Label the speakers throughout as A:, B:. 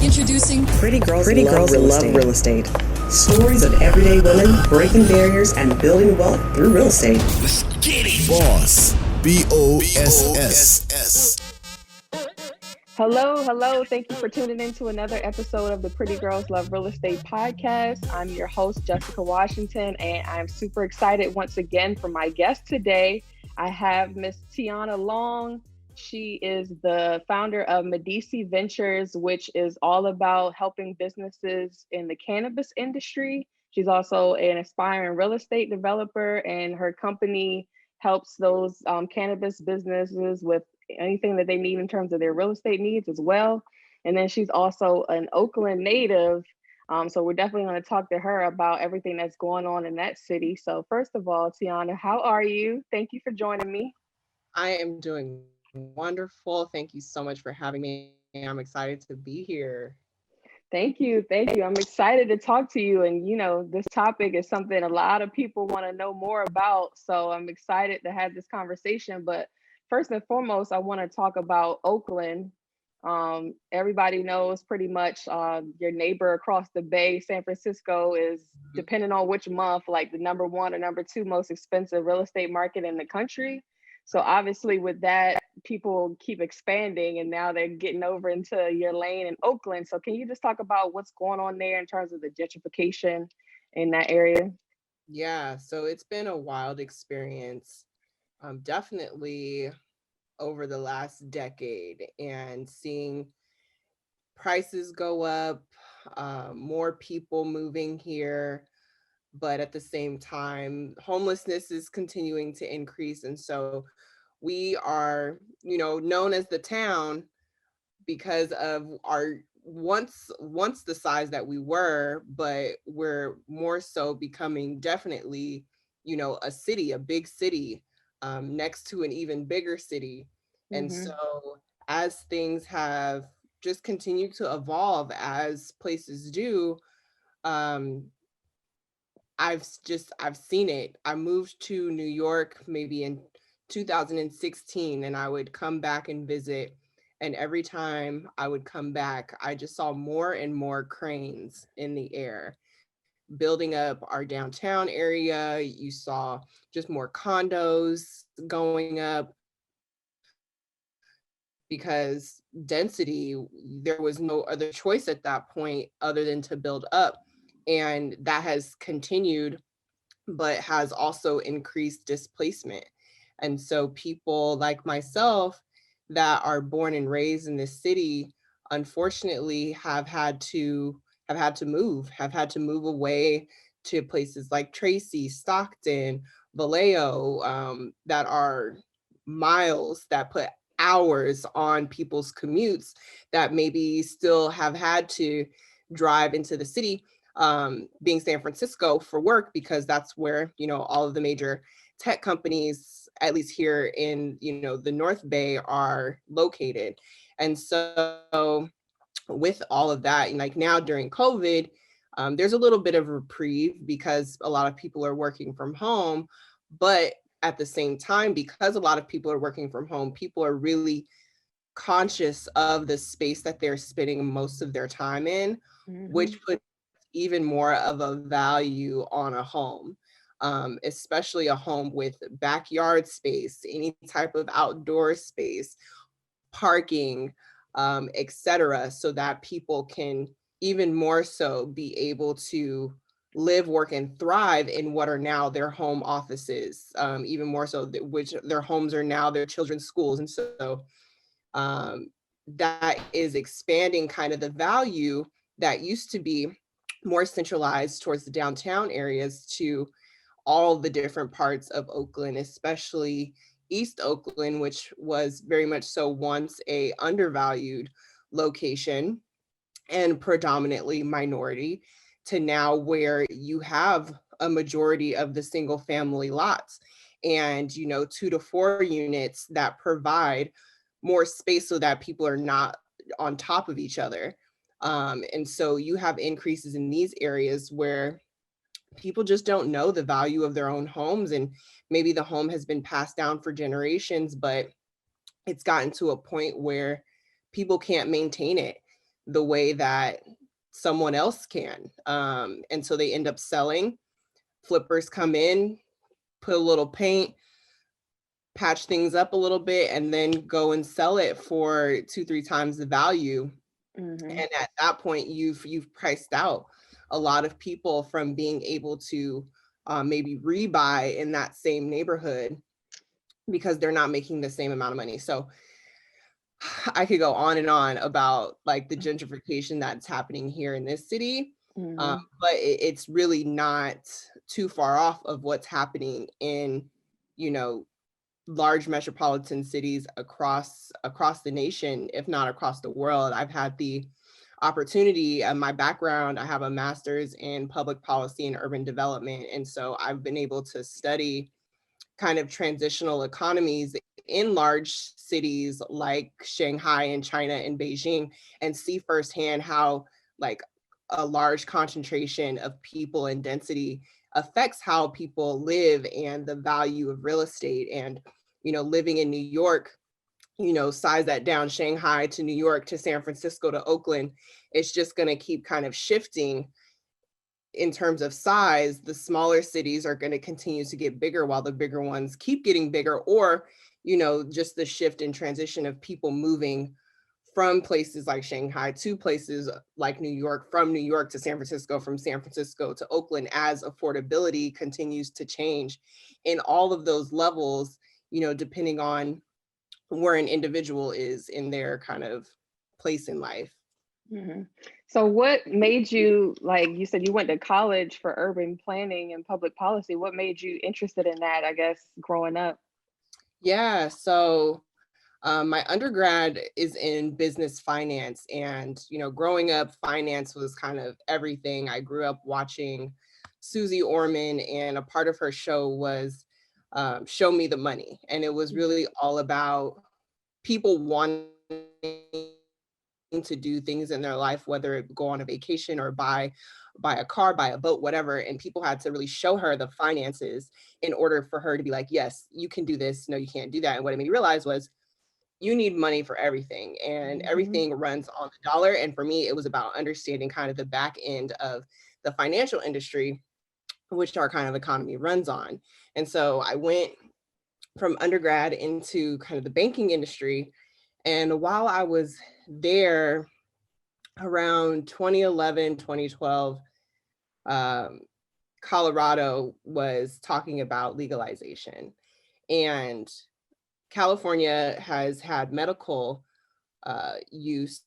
A: Introducing
B: Pretty Girls Love Real Estate. Stories of everyday women breaking barriers and building wealth through real estate.
C: Let's get it. Boss. BOSS.
D: Hello. Thank you for tuning in to another episode of the Pretty Girls Love Real Estate podcast. I'm your host, Jessica Washington, and I'm super excited once again for my guest today. I have Miss Tiyanna Long. She is the founder of Medisi Ventures, which is all about helping businesses in the cannabis industry. She's also an aspiring real estate developer, and her company helps those cannabis businesses with anything that they need in terms of their real estate needs as well. And then she's also an Oakland native. So we're definitely going to talk to her about everything that's going on in that city. So first of all, Tiyanna, how are you? Thank you for joining me.
E: I am doing wonderful. Thank you so much for having me. I'm excited to be here.
D: Thank you. I'm excited to talk to you. And, you know, this topic is something a lot of people want to know more about. So I'm excited to have this conversation. But first and foremost, I want to talk about Oakland. Everybody knows pretty much your neighbor across the bay, San Francisco, is, depending on which month, like the number one or number two most expensive real estate market in the country. So obviously with that, people keep expanding and now they're getting over into your lane in Oakland. So can you just talk about what's going on there in terms of the gentrification in that area?
E: Yeah, so it's been a wild experience, definitely over the last decade, and seeing prices go up, more people moving here, but at the same time, homelessness is continuing to increase. And so we are, known as the town because of our once the size that we were, but we're more so becoming definitely, a city, a big city, next to an even bigger city. And so as things have just continued to evolve as places do, I've seen it. I moved to New York maybe in 2016, and I would come back and visit. And every time I would come back, I just saw more and more cranes in the air, building up our downtown area. You saw just more condos going up because density, there was no other choice at that point other than to build up. And that has continued, but has also increased displacement. And so people like myself that are born and raised in this city, unfortunately, have had to move away to places like Tracy, Stockton, Vallejo, that are miles, that put hours on people's commutes, that maybe still have had to drive into the city, being San Francisco, for work, because that's where, all of the major tech companies, at least here in, the North Bay, are located. And so with all of that, and like now during COVID, there's a little bit of reprieve because a lot of people are working from home. But at the same time, because a lot of people are working from home, people are really conscious of the space that they're spending most of their time in, which puts even more of a value on a home, especially a home with backyard space, any type of outdoor space, parking, etc., so that people can even more so be able to live, work, and thrive in what are now their home offices, even more so, which their homes are now their children's schools. And so that is expanding kind of the value that used to be more centralized towards the downtown areas to all the different parts of Oakland, especially East Oakland, which was very much so once a undervalued location and predominantly minority, to now where you have a majority of the single family lots and, 2 to 4 units that provide more space so that people are not on top of each other. And so you have increases in these areas where people just don't know the value of their own homes, and maybe the home has been passed down for generations, but it's gotten to a point where people can't maintain it. the way that someone else can. And so they end up selling. Flippers come in, put a little paint, patch things up a little bit, and then go and sell it for 2-3 times the value.
D: Mm-hmm.
E: And at that point, you've priced out a lot of people from being able to maybe rebuy in that same neighborhood because they're not making the same amount of money. So I could go on and on about like the gentrification that's happening here in this city,
D: Mm-hmm.
E: but it's really not too far off of what's happening in, you know, large metropolitan cities across the nation, if not across the world. I've had the opportunity, my background, I have a master's in public policy and urban development. And so I've been able to study kind of transitional economies in large cities like Shanghai and China and Beijing, and see firsthand how like a large concentration of people and density affects how people live and the value of real estate. And, you know, living in New York, you know, size that down, Shanghai to New York to San Francisco to Oakland, it's just going to keep kind of shifting in terms of size. The smaller cities are going to continue to get bigger while the bigger ones keep getting bigger, or, you know, just the shift and transition of people moving from places like Shanghai to places like New York, from New York to San Francisco, from San Francisco to Oakland, as affordability continues to change in all of those levels, you know, depending on where an individual is in their kind of place in life.
D: Mm-hmm. So what made you, like you said, you went to college for urban planning and public policy. What made you interested in that, I guess, growing up?
E: Yeah, so my undergrad is in business finance, and, you know, growing up, finance was kind of everything. I grew up watching Susie Orman, and a part of her show was Show Me the Money. And it was really all about people wanting to do things in their life, whether it go on a vacation or buy a car, buy a boat, whatever. And people had to really show her the finances in order for her to be like, yes, you can do this. No, you can't do that. And what it made me realize was you need money for everything, and
D: Mm-hmm.
E: everything runs on the dollar. And for me, it was about understanding kind of the back end of the financial industry, which our kind of economy runs on. And so I went from undergrad into kind of the banking industry. And while I was there around 2011, 2012, Colorado was talking about legalization. And California has had medical use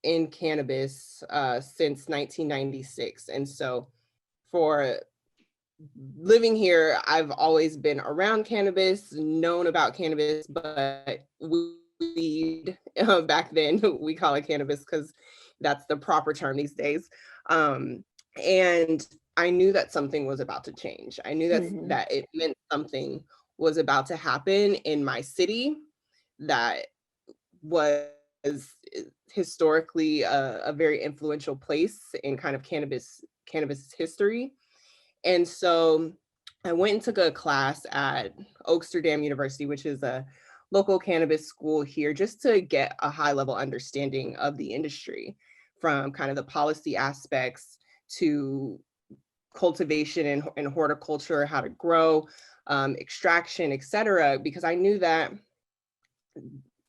E: in cannabis since 1996. And so for living here, I've always been around cannabis, known about cannabis, but weed, back then, we call it cannabis because that's the proper term these days. And I knew that something was about to change. I knew
D: Mm-hmm.
E: that it meant something was about to happen in my city that was historically a very influential place in kind of cannabis history. And so I went and took a class at Oaksterdam University, which is a local cannabis school here, just to get a high level understanding of the industry, from kind of the policy aspects to cultivation and horticulture, how to grow, extraction, et cetera, because I knew that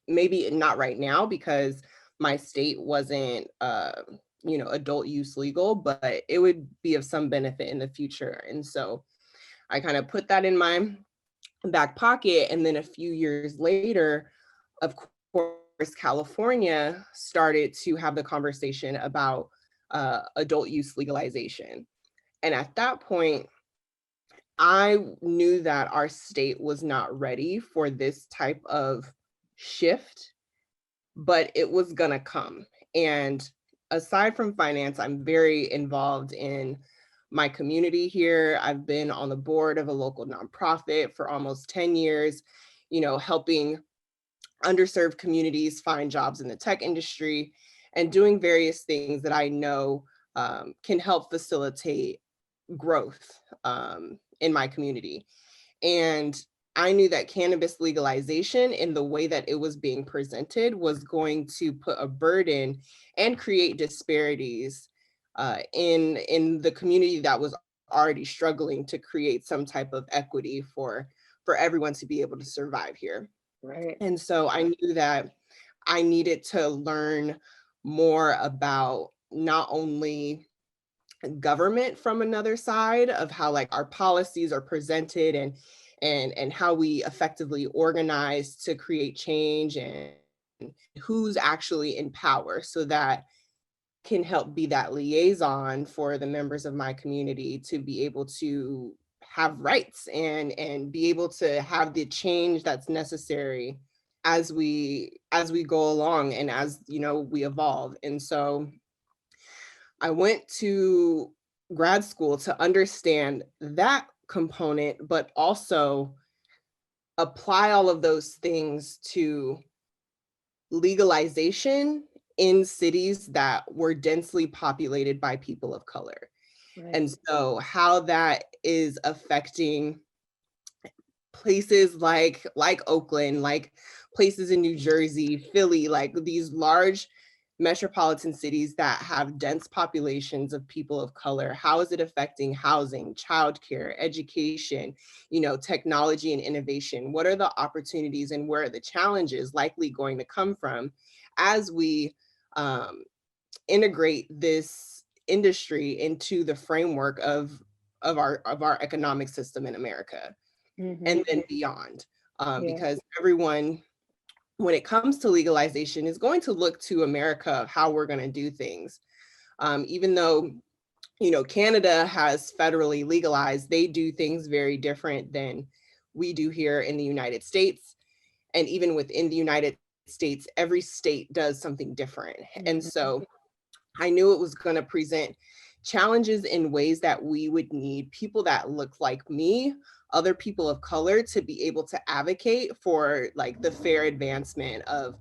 E: maybe not right now because my state wasn't you know, adult use legal, but it would be of some benefit in the future. And so I kind of put that in my back pocket. And then a few years later, of course, California started to have the conversation about adult use legalization. And at that point, I knew that our state was not ready for this type of shift, but it was gonna come. And aside from finance, I'm very involved in my community here. I've been on the board of a local nonprofit for almost 10 years, you know, helping underserved communities find jobs in the tech industry and doing various things that I know can help facilitate growth in my community. And I knew that cannabis legalization in the way that it was being presented was going to put a burden and create disparities in the community that was already struggling to create some type of equity for everyone to be able to survive here.
D: Right.
E: And so I knew that I needed to learn more about not only government from another side of how like our policies are presented and how we effectively organize to create change and who's actually in power so that can help be that liaison for the members of my community to be able to have rights and be able to have the change that's necessary as we go along and as we evolve. And so I went to grad school to understand that component, but also apply all of those things to legalization in cities that were densely populated by people of color.
D: Right.
E: And so how that is affecting places like Oakland, like places in New Jersey, Philly, like these large metropolitan cities that have dense populations of people of color. How is it affecting housing, childcare, education, technology and innovation? What are the opportunities and where are the challenges likely going to come from as we integrate this industry into the framework of our economic system in America and then beyond?
D: Yeah.
E: Because everyone, when it comes to legalization, is going to look to America how we're going to do things. Even though, Canada has federally legalized, they do things very different than we do here in the United States. And even within the United States, every state does something different. And so I knew it was going to present challenges in ways that we would need people that look like me, other people of color, to be able to advocate for like the fair advancement of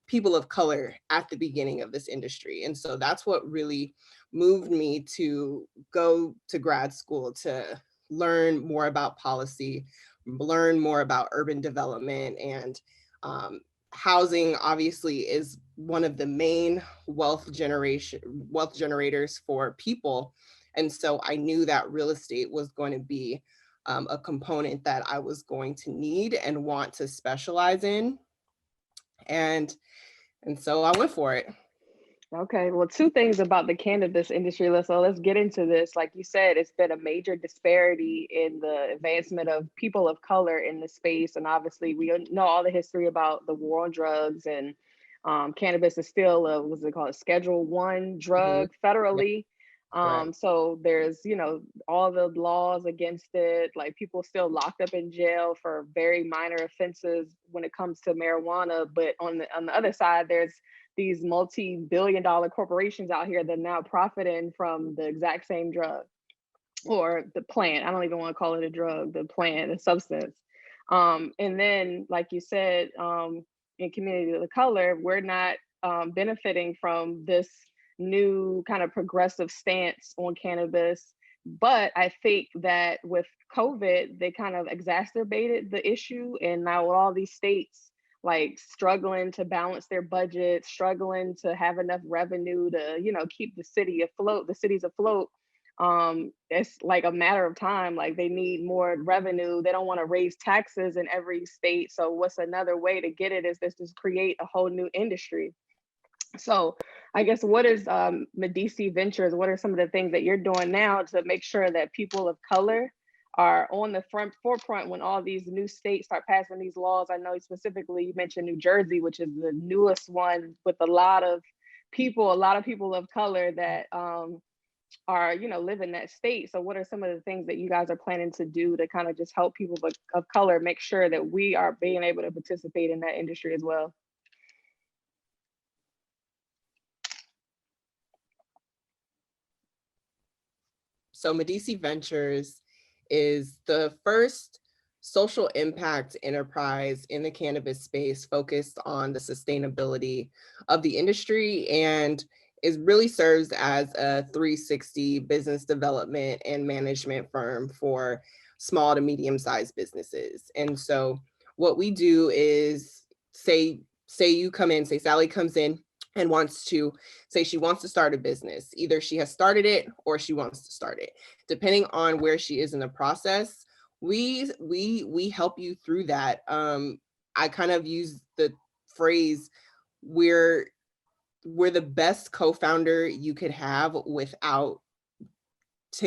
E: people of color at the beginning of this industry. And so that's what really moved me to go to grad school, to learn more about policy, learn more about urban development. And housing obviously is one of the main wealth generators for people. And so I knew that real estate was going to be a component that I was going to need and want to specialize in. And so I went for it.
D: Okay, well, two things about the cannabis industry. Let's get into this. Like you said, it's been a major disparity in the advancement of people of color in the space, and obviously we know all the history about the war on drugs, and cannabis is still a, what's it called, Schedule 1 drug federally.
E: Right.
D: So there's all the laws against it. Like people still locked up in jail for very minor offenses when it comes to marijuana. But on the other side, there's these multi-billion-dollar corporations out here that are now profiting from the exact same drug or the plant. I don't even want to call it a drug, the plant, the substance. And then, like you said, in community of color, we're not benefiting from this new kind of progressive stance on cannabis. But I think that with COVID, they kind of exacerbated the issue. And now with all these states like struggling to balance their budget, struggling to have enough revenue to, keep the cities afloat. It's like a matter of time. Like they need more revenue. They don't want to raise taxes in every state. So what's another way to get it is this just create a whole new industry. So I guess what is Medisi Ventures? What are some of the things that you're doing now to make sure that people of color are on the forefront when all these new states start passing these laws? I know specifically you mentioned New Jersey, which is the newest one, with a lot of people of color that are live in that state. So what are some of the things that you guys are planning to do to kind of just help people of color make sure that we are being able to participate in that industry as well?
E: So Medisi Ventures is the first social impact enterprise in the cannabis space focused on the sustainability of the industry, and it really serves as a 360 business development and management firm for small to medium-sized businesses. And so what we do is say you come in, say Sally comes in and wants to say she wants to start a business. Either she has started it or she wants to start it. Depending on where she is in the process, we help you through that. I kind of use the phrase, we're the best co-founder you could have without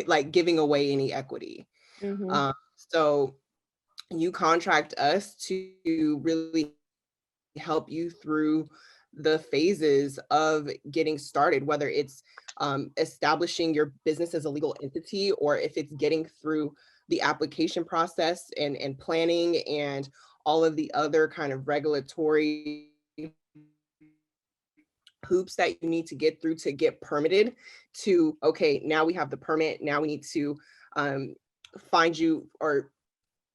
E: like giving away any equity.
D: Mm-hmm.
E: So you contract us to really help you through the phases of getting started, whether it's establishing your business as a legal entity, or if it's getting through the application process and planning and all of the other kind of regulatory hoops that you need to get through to get permitted to, okay, now we have the permit, now we need to find you or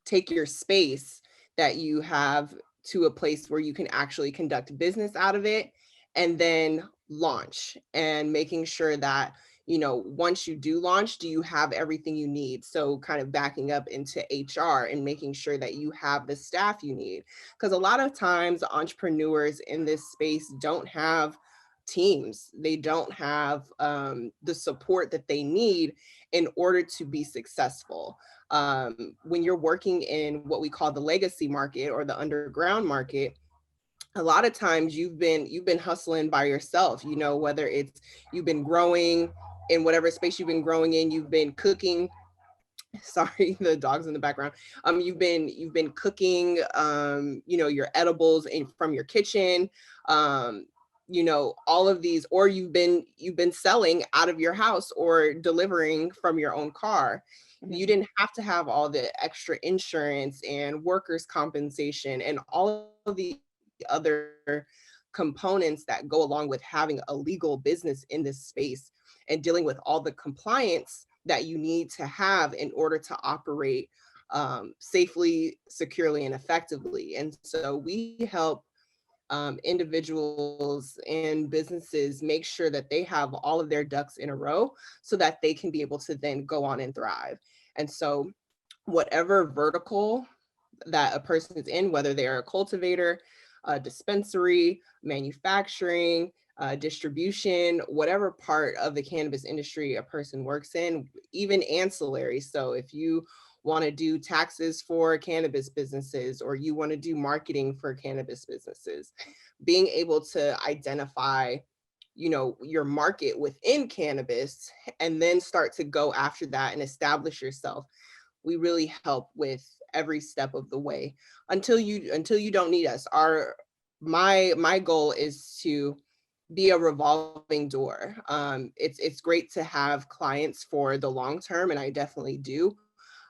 E: take your space that you have to a place where you can actually conduct business out of it, and then launch, and making sure that, you know, once you do launch, do you have everything you need? So kind of backing up into HR and making sure that you have the staff you need. Because a lot of times entrepreneurs in this space don't have teams. They don't have the support that they need in order to be successful. When you're working in what we call the legacy market or the underground market, a lot of times you've been hustling by yourself, you know, whether it's you've been growing in whatever space you've been growing in, you've been cooking. Sorry, the dog's in the background. You've been cooking, you know, your edibles from your kitchen, you know, all of these, or you've been selling out of your house or delivering from your own car. You didn't have to have all the extra insurance and workers' compensation and all of the other components that go along with having a legal business in this space and dealing with all the compliance that you need to have in order to operate safely, securely, and effectively. And so we help individuals and businesses make sure that they have all of their ducks in a row so that they can be able to then go on and thrive. And so whatever vertical that a person is in, whether they're a cultivator, a dispensary, manufacturing, distribution, whatever part of the cannabis industry a person works in, even ancillary. So if you want to do taxes for cannabis businesses, or you want to do marketing for cannabis businesses, being able to identify, you know, your market within cannabis and then start to go after that and establish yourself. We really help with every step of the way until you don't need us. My goal is to be a revolving door. It's great to have clients for the long term, and I definitely do.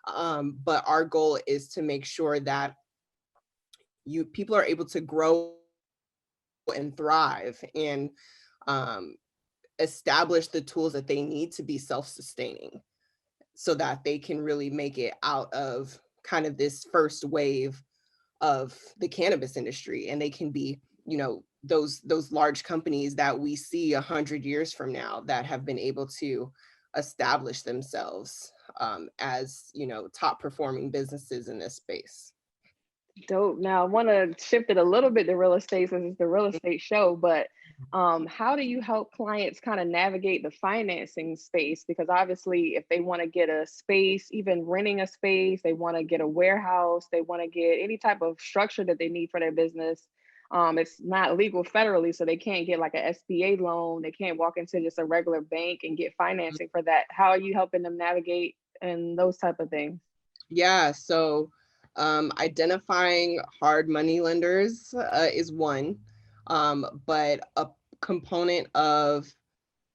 E: But our goal is to make sure that people are able to grow and thrive and establish the tools that they need to be self-sustaining so that they can really make it out of kind of this first wave of the cannabis industry, and they can be, you know, those large companies that we see 100 years from now that have been able to establish themselves as, you know, top performing businesses in this space.
D: Dope. Now I want to shift it a little bit to real estate since it's the real estate show, but how do you help clients kind of navigate the financing space? Because obviously if they want to get a space, even renting a space, they want to get a warehouse, they want to get any type of structure that they need for their business. It's not legal federally, so they can't get like a SBA loan. They can't walk into just a regular bank and get financing for that. How are you helping them navigate and those type of things?
E: Yeah, so identifying hard money lenders is one, but a component of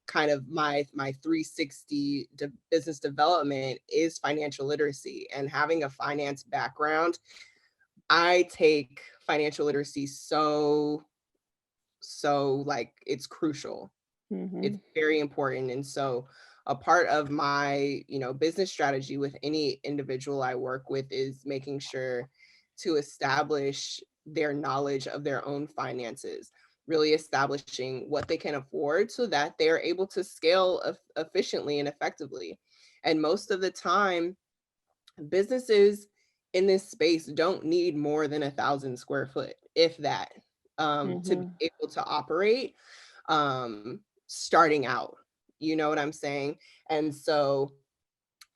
E: kind of my 360 business development is financial literacy and having a finance background. I take financial literacy so like it's crucial.
D: Mm-hmm.
E: It's very important. And so a part of my, you know, business strategy with any individual I work with is making sure to establish their knowledge of their own finances, really establishing what they can afford so that they're able to scale efficiently and effectively. And most of the time, businesses in this space don't need more than 1,000 square foot, if that, to be
D: Mm-hmm.
E: able to operate, starting out. You know what I'm saying? And so,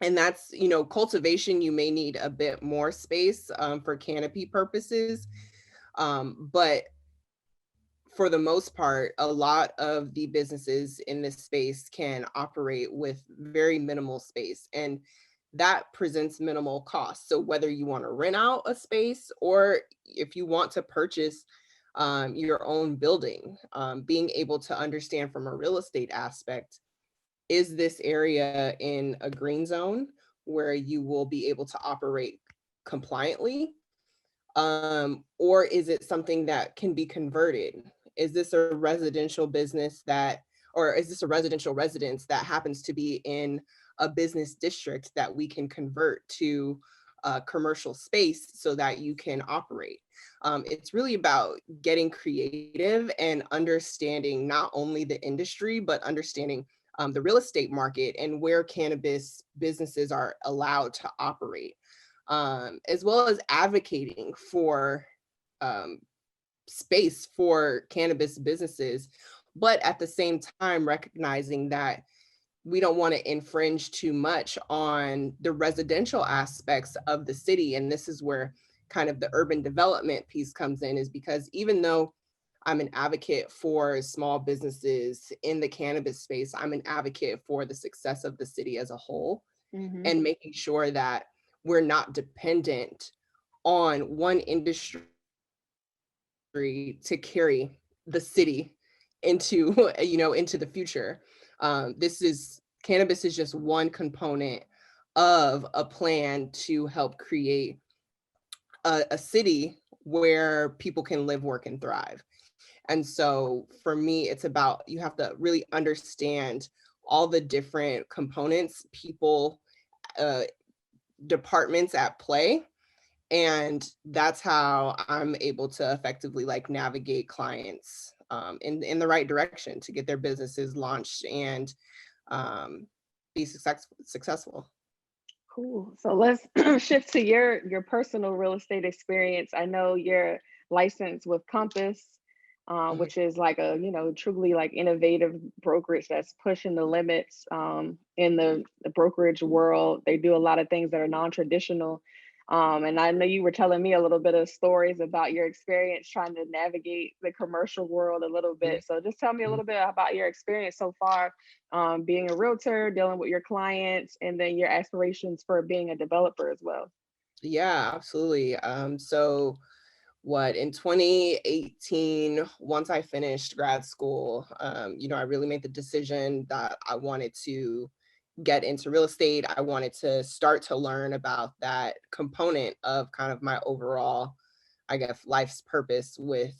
E: and that's, cultivation, you may need a bit more space for canopy purposes. But for the most part, a lot of the businesses in this space can operate with very minimal space, and that presents minimal cost. So whether you want to rent out a space or if you want to purchase your own building, being able to understand from a real estate aspect, is this area in a green zone where you will be able to operate compliantly? Or is it something that can be converted? Is this a residential business that, or is this a residential residence that happens to be in a business district that we can convert to a commercial space so that you can operate? It's really about getting creative and understanding not only the industry, but understanding the real estate market and where cannabis businesses are allowed to operate, as well as advocating for um, space for cannabis businesses, but at the same time recognizing that we don't want to infringe too much on the residential aspects of the city. And this is where kind of the urban development piece comes in, is because even though I'm an advocate for small businesses in the cannabis space, I'm an advocate for the success of the city as a whole,
D: Mm-hmm.
E: and making sure that we're not dependent on one industry to carry the city into into the future. This is Cannabis is just one component of a plan to help create a city where people can live, work, and thrive. And so for me, it's about, you have to really understand all the different components, people, uh, departments at play. And that's how I'm able to effectively like navigate clients in the right direction to get their businesses launched and um, be successful.
D: Cool. So let's shift to your personal real estate experience. I know you're licensed with Compass,
E: Mhm.
D: which is like a truly like innovative brokerage that's pushing the limits in the brokerage world. They do a lot of things that are non-traditional. And I know you were telling me a little bit of stories about your experience trying to navigate the commercial world a little bit. So just tell me a
E: Mhm.
D: little bit about your experience so far, being a realtor, dealing with your clients, and then your aspirations for being a developer as well.
E: Yeah, absolutely. So what in 2018, once I finished grad school, I really made the decision that I wanted to get into real estate. I wanted to start to learn about that component of kind of my overall, I guess, life's purpose with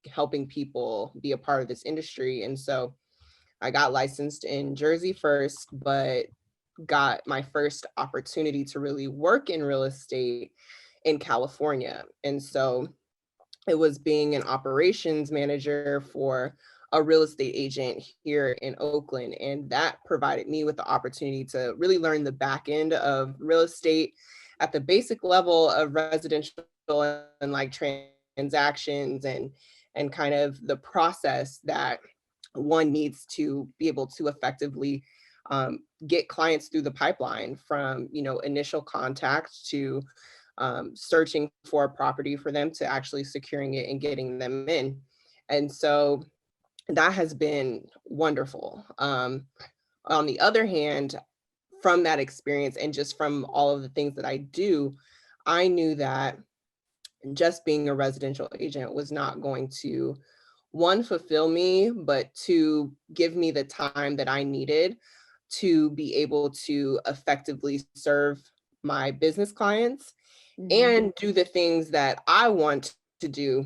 E: helping people be a part of this industry. And so I got licensed in Jersey first, but got my first opportunity to really work in real estate in California. And so it was being an operations manager for a real estate agent here in Oakland. And that provided me with the opportunity to really learn the back end of real estate at the basic level of residential and like transactions and kind of the process that one needs to be able to effectively get clients through the pipeline from initial contact to searching for a property for them to actually securing it and getting them in. And so that has been wonderful. On the other hand, from that experience and just from all of the things that I do, I knew that just being a residential agent was not going to, one, fulfill me, but two, give me the time that I needed to be able to effectively serve my business clients
D: Hmm.
E: and do the things that I want to do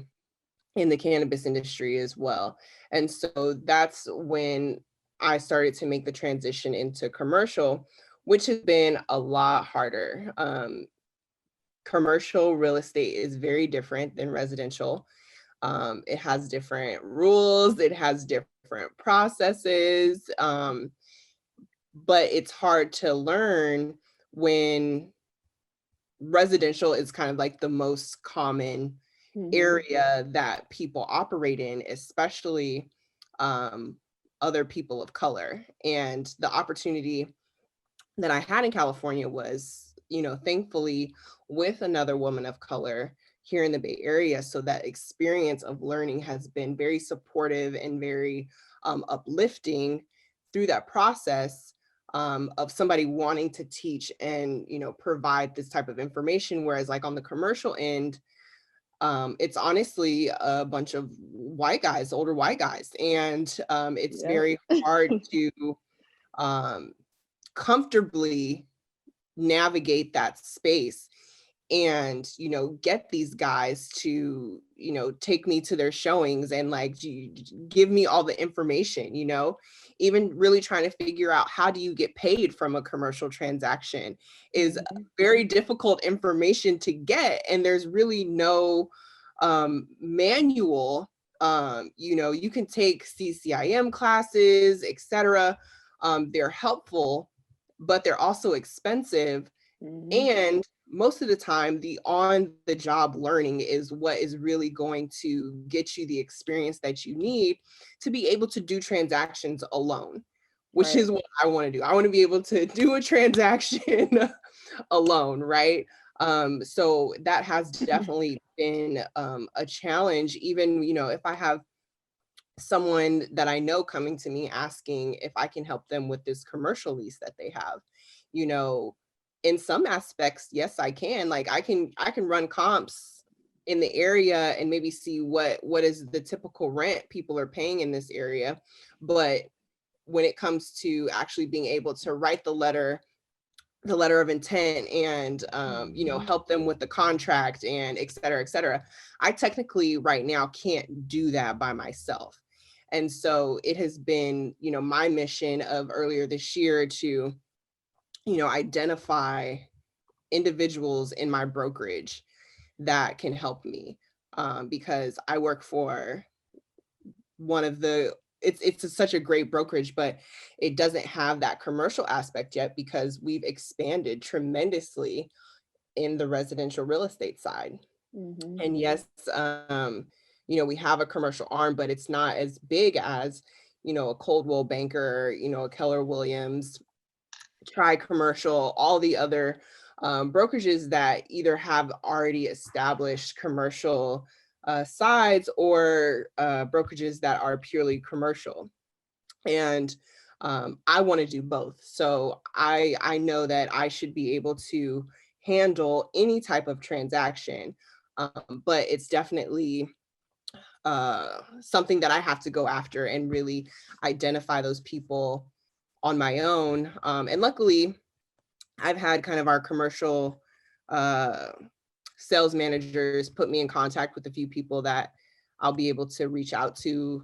E: in the cannabis industry as well. And so that's when I started to make the transition into commercial, which has been a lot harder. Commercial real estate is very different than residential. It has different rules, it has different processes, but it's hard to learn when residential is kind of like the most common area that people operate in, especially other people of color. And the opportunity that I had in California was, thankfully with another woman of color here in the Bay Area. So that experience of learning has been very supportive and very uplifting through that process of somebody wanting to teach and, provide this type of information. Whereas like on the commercial end, it's honestly a bunch of white guys, older white guys. And it's very hard to comfortably navigate that space and get these guys to take me to their showings and like give me all the information, even really trying to figure out how do you get paid from a commercial transaction is very difficult information to get, and there's really no manual. You can take CCIM classes, etc. They're helpful, but they're also expensive. And most of the time, the on-the-job learning is what is really going to get you the experience that you need to be able to do transactions alone, which is what I want to do. I want to be able to do a transaction alone, right? So that has definitely been a challenge. Even, if I have someone that I know coming to me asking if I can help them with this commercial lease that they have, in some aspects, yes, I can. Like I can run comps in the area and maybe see what is the typical rent people are paying in this area. But when it comes to actually being able to write the letter of intent and help them with the contract and et cetera, I technically right now can't do that by myself. And so it has been, my mission of earlier this year to identify individuals in my brokerage that can help me, because I work for one of the, it's such a great brokerage, but it doesn't have that commercial aspect yet because we've expanded tremendously in the residential real estate side. And yes, we have a commercial arm, but it's not as big as, a Coldwell Banker, a Keller Williams, Tri Commercial, all the other brokerages that either have already established commercial sides or brokerages that are purely commercial. And I want to do both. So I know that I should be able to handle any type of transaction, but it's definitely something that I have to go after and really identify those people on my own. And luckily, I've had kind of our commercial sales managers put me in contact with a few people that I'll be able to reach out to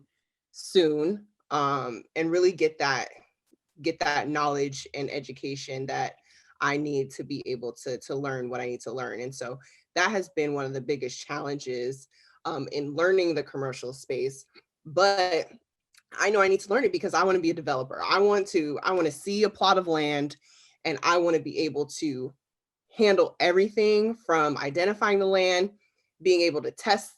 E: soon, and really get that knowledge and education that I need to be able to learn what I need to learn. And so that has been one of the biggest challenges in learning the commercial space. But I know I need to learn it because I want to be a developer. I want to see a plot of land, and I want to be able to handle everything from identifying the land, being able to test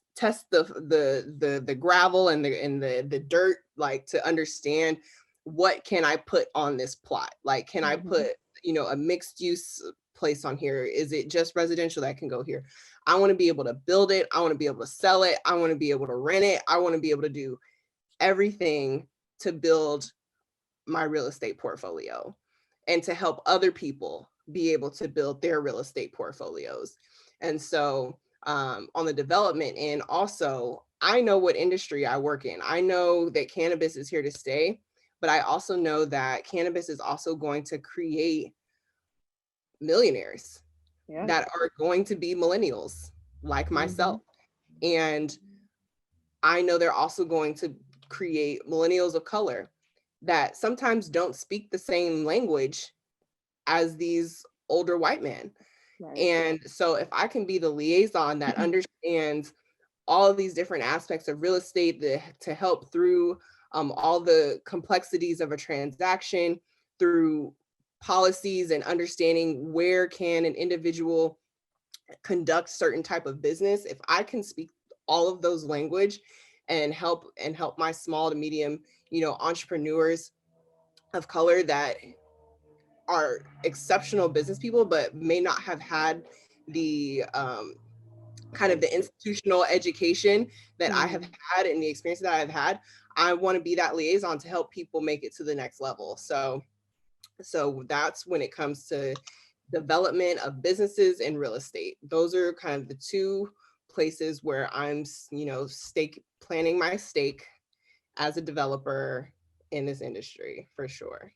E: the gravel and the dirt, like to understand what can I put on this plot? Like, can I put, a mixed use place on here? Is it just residential that can go here? I want to be able to build it. I want to be able to sell it. I want to be able to rent it. I want to be able to do everything to build my real estate portfolio and to help other people be able to build their real estate portfolios. And so on the development end, also, I know what industry I work in. I know that cannabis is here to stay, but I also know that cannabis is also going to create millionaires that are going to be millennials like myself. And I know they're also going to create millennials of color that sometimes don't speak the same language as these older white men. And so if I can be the liaison that understands all of these different aspects of real estate to help through all the complexities of a transaction, through policies and understanding where can an individual conduct certain type of business, if I can speak all of those language and help my small to medium, entrepreneurs of color that are exceptional business people, but may not have had the kind of the institutional education that I have had and the experience that I've had, I want to be that liaison to help people make it to the next level. So that's when it comes to development of businesses and real estate. Those are kind of the two places where I'm, planning my stake as a developer in this industry for sure.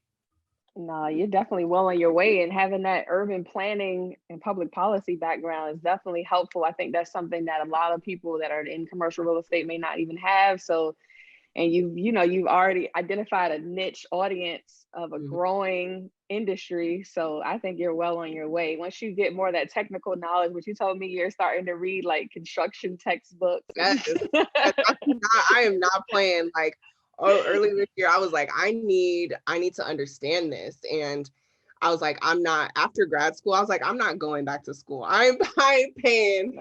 D: No, you're definitely well on your way, and having that urban planning and public policy background is definitely helpful. I think that's something that a lot of people that are in commercial real estate may not even have. So, and you've already identified a niche audience of a growing industry. So I think you're well on your way. Once you get more of that technical knowledge, which you told me you're starting to read like construction textbooks.
E: Yes. I am not playing. Like, earlier this year, I was like, I need to understand this. And I was like, after grad school, I was like, I'm not going back to school. I'm paying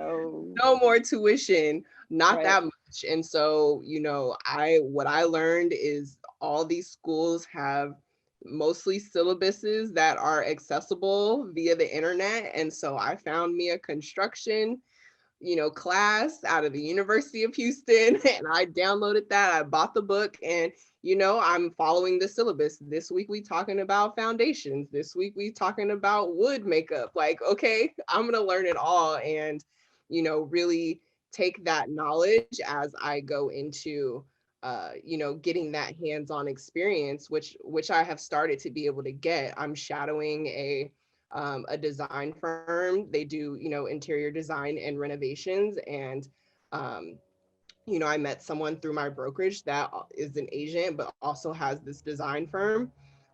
E: no more tuition, not that much. And so, what I learned is all these schools have mostly syllabuses that are accessible via the internet. And so I found me a construction class out of the University of Houston, and I downloaded that. I bought the book, and I'm following the syllabus. This week we talking about foundations. This week we talking about wood makeup. Like, okay, I'm gonna learn it all, and really take that knowledge as I go into getting that hands-on experience, which I have started to be able to get. I'm shadowing a design firm. They do, interior design and renovations. And, I met someone through my brokerage that is an agent, but also has this design firm.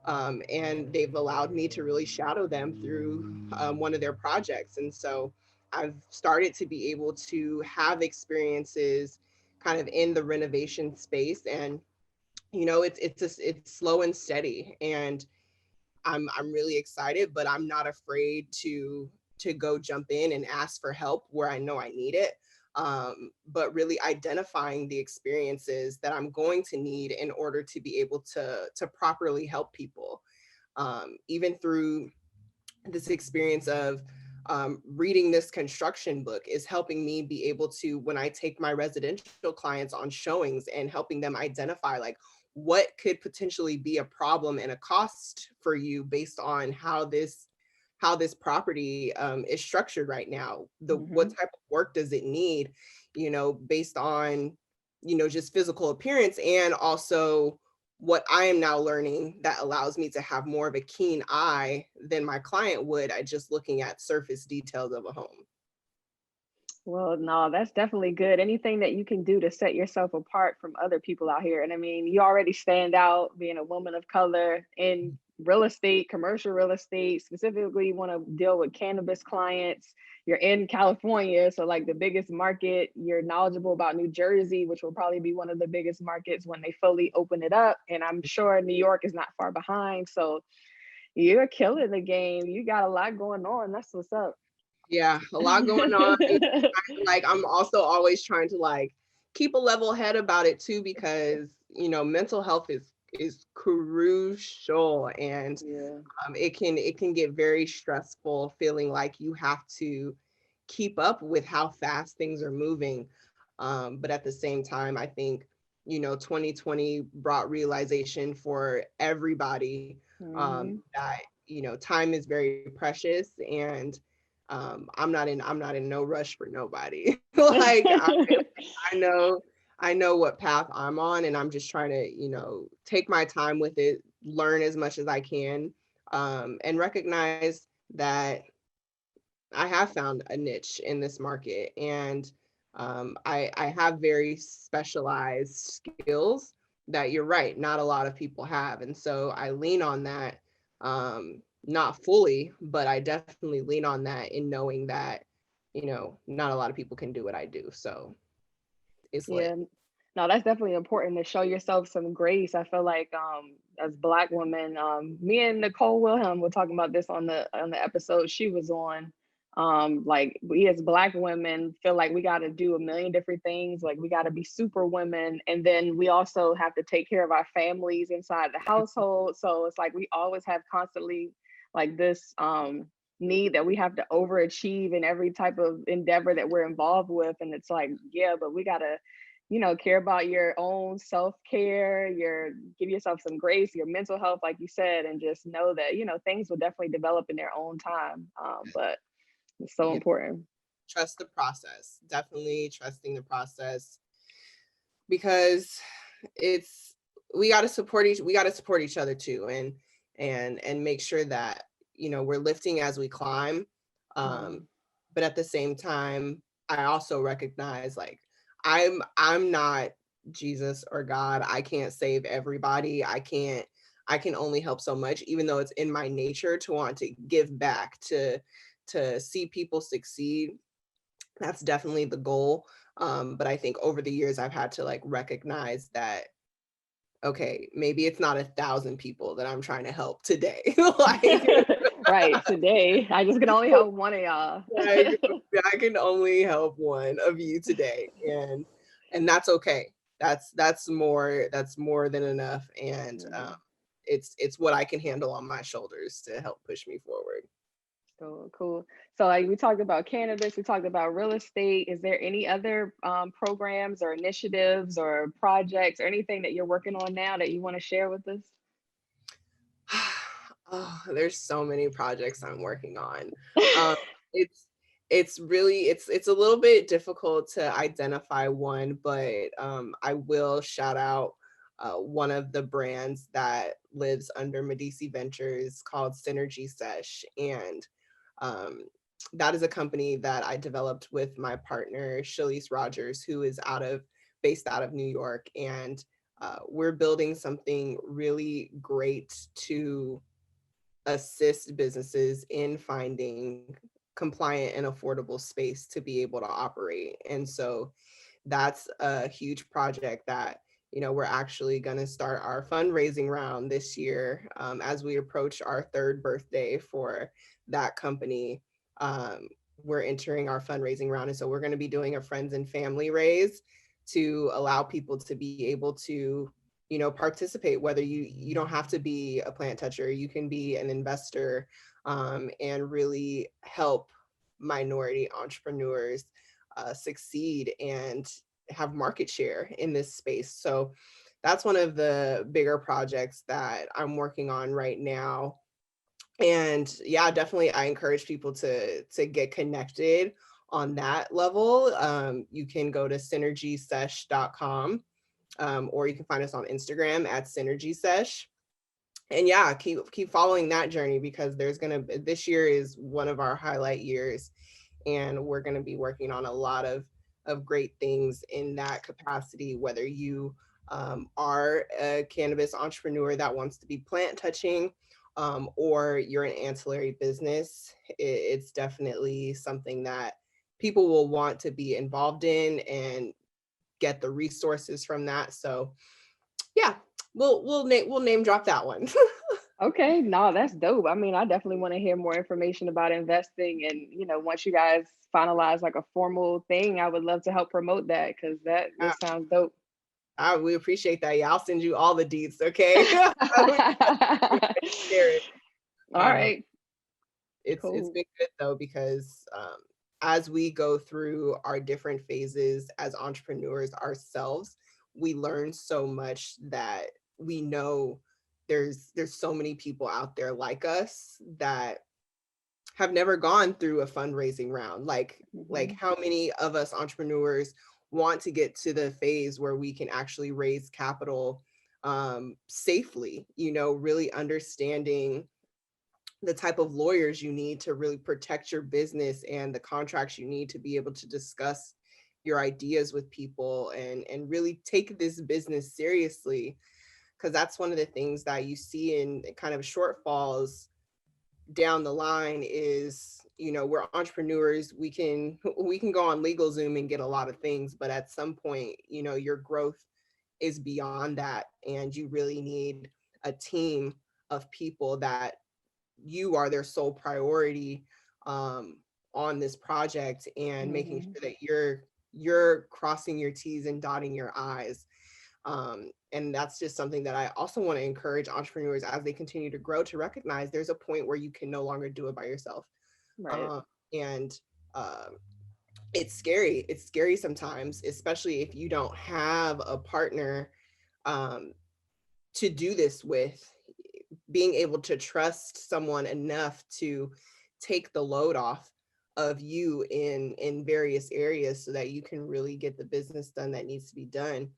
E: And they've allowed me to really shadow them through one of their projects. And so I've started to be able to have experiences kind of in the renovation space. And, it's slow and steady. And I'm really excited, but I'm not afraid to go jump in and ask for help where I know I need it. But really identifying the experiences that I'm going to need in order to be able to properly help people. Even through this experience of reading this construction book is helping me be able to, when I take my residential clients on showings and helping them identify like, what could potentially be a problem and a cost for you based on how this property is structured right now. What type of work does it need, based on, just physical appearance, and also what I am now learning that allows me to have more of a keen eye than my client would at just looking at surface details of a home.
D: Well, no, that's definitely good. Anything that you can do to set yourself apart from other people out here. And I mean, you already stand out being a woman of color in real estate, commercial real estate. Specifically, you want to deal with cannabis clients. You're in California, so like the biggest market. You're knowledgeable about New Jersey, which will probably be one of the biggest markets when they fully open it up. And I'm sure New York is not far behind. So you're killing the game. You got a lot going on. That's what's up.
E: Yeah, a lot going on. Like, I'm also always trying to like keep a level head about it too, because mental health is crucial, and it can get very stressful feeling like you have to keep up with how fast things are moving. But at the same time, I think 2020 brought realization for everybody that time is very precious, and I'm not in no rush for nobody. Like, I know what path I'm on, and I'm just trying to, take my time with it, learn as much as I can, and recognize that I have found a niche in this market, and I have very specialized skills that, you're right, not a lot of people have. And so I lean on that. Not fully, but I definitely lean on that in knowing that, not a lot of people can do what I do. So it's lit.
D: No, that's definitely important to show yourself some grace. I feel like as Black women, me and Nicole Wilhelm were talking about this on the episode she was on. Like we as Black women feel like we got to do a million different things. Like we got to be super women. And then we also have to take care of our families inside the household. So it's like we always have constantly like this need that we have to overachieve in every type of endeavor that we're involved with. And it's like, yeah, but we got to, care about your own self-care, give yourself some grace, your mental health, like you said, and just know that, things will definitely develop in their own time. But it's so important.
E: Trust the process. Definitely trusting the process, because we got to support each other too, and make sure that we're lifting as we climb. But at the same time, I also recognize like I'm not Jesus or God. I can't save everybody. I can only help so much, even though it's in my nature to want to give back, to see people succeed. That's definitely the goal. But I think over the years I've had to like recognize that, okay, maybe it's not 1,000 people that I'm trying to help today. Like,
D: right, today I just can only help one of y'all.
E: I can only help one of you today, and that's okay. That's more than enough, and it's what I can handle on my shoulders to help push me forward.
D: So cool. So like we talked about cannabis, we talked about real estate. Is there any other programs or initiatives or projects or anything that you're working on now that you want to share with us?
E: Oh, there's so many projects I'm working on. It's really it's a little bit difficult to identify one, but I will shout out one of the brands that lives under Medisi Ventures called Synergy Sesh, and that is a company that I developed with my partner Shalise Rogers, who is based out of New York, and we're building something really great to assist businesses in finding compliant and affordable space to be able to operate. And so that's a huge project that we're actually going to start our fundraising round this year, as we approach our 3rd birthday for that company. We're entering our fundraising round, and so we're going to be doing a friends and family raise to allow people to be able to participate, whether you don't have to be a plant toucher, you can be an investor, and really help minority entrepreneurs succeed and have market share in this space. So that's one of the bigger projects that I'm working on right now. And yeah, definitely I encourage people to get connected on that level. You can go to synergysesh.com, or you can find us on Instagram at synergysesh. And yeah, keep following that journey, because this year is one of our highlight years, and we're going to be working on a lot of great things in that capacity, whether you are a cannabis entrepreneur that wants to be plant touching, or you're an ancillary business. It's definitely something that people will want to be involved in and get the resources from that. So yeah, we'll name drop that one.
D: Okay, no, that's dope. I mean, I definitely want to hear more information about investing, and once you guys finalize like a formal thing, I would love to help promote that, because that sounds dope.
E: We appreciate that. Yeah, I'll send you all the deets. Okay.
D: All right.
E: It's been good though, because as we go through our different phases as entrepreneurs ourselves, we learn so much that we know there's so many people out there like us that have never gone through a fundraising round. Like how many of us entrepreneurs want to get to the phase where we can actually raise capital safely, really understanding the type of lawyers you need to really protect your business and the contracts you need to be able to discuss your ideas with people, and really take this business seriously. Because that's one of the things that you see in kind of shortfalls down the line is, we're entrepreneurs, we can go on LegalZoom and get a lot of things, but at some point, your growth is beyond that, and you really need a team of people that you are their sole priority, on this project and making
D: Mhm.
E: sure that you're crossing your T's and dotting your I's. And that's just something that I also want to encourage entrepreneurs as they continue to grow to recognize there's a point where you can no longer do it by yourself.
D: Right.
E: And it's scary. It's scary sometimes, especially if you don't have a partner um, to do this with. Being able to trust someone enough to take the load off of you in various areas so that you can really get the business done that needs to be done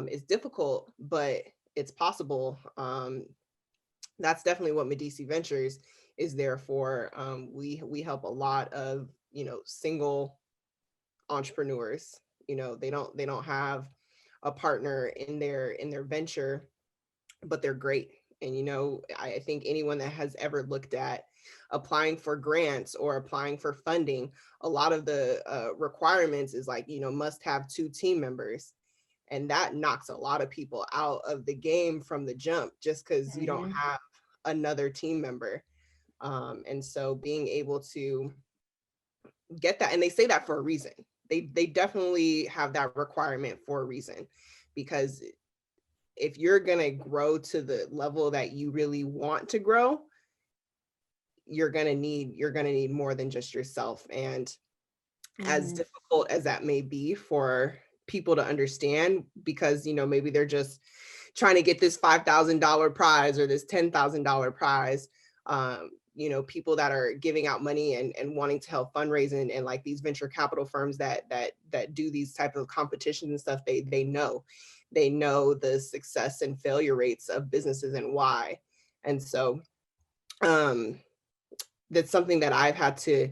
E: is difficult, but it's possible. That's definitely what Medisi Ventures is there for. We help a lot of single entrepreneurs. They don't have a partner in their venture, but they're great. And I think anyone that has ever looked at applying for grants or applying for funding, a lot of the requirements is like must have 2 team members, and that knocks a lot of people out of the game from the jump just because you don't
D: Mhm.
E: have another team member. And so being able to get that, and they say that for a reason. They definitely have that requirement for a reason, because if you're going to grow to the level that you really want to grow, you're going to need more than just yourself. And as
D: Mhm.
E: difficult as that may be for people to understand, because maybe they're just trying to get this $5,000 prize or this $10,000 prize. People that are giving out money and wanting to help fundraising, and like these venture capital firms that do these type of competitions and stuff, they know the success and failure rates of businesses and why. And so um, that's something that I've had to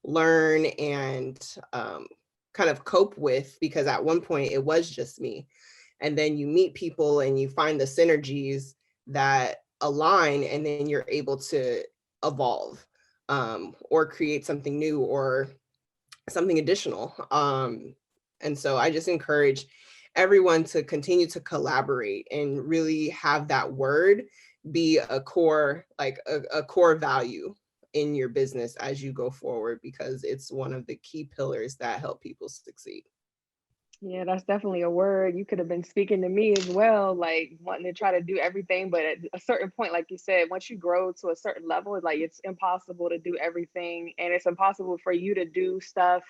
E: learn and kind of cope with, because at one point it was just me. And then you meet people and you find the synergies that align, and then you're able to evolve or create something new or something additional. And so I just encourage everyone to continue to collaborate and really have that word be a core, like a core value in your business as you go forward, because it's one of the key pillars that help people succeed.
D: Yeah, that's definitely a word. You could have been speaking to me as well, like wanting to try to do everything. But at a certain point, like you said, once you grow to a certain level, like it's impossible to do everything. And it's impossible for you to do stuff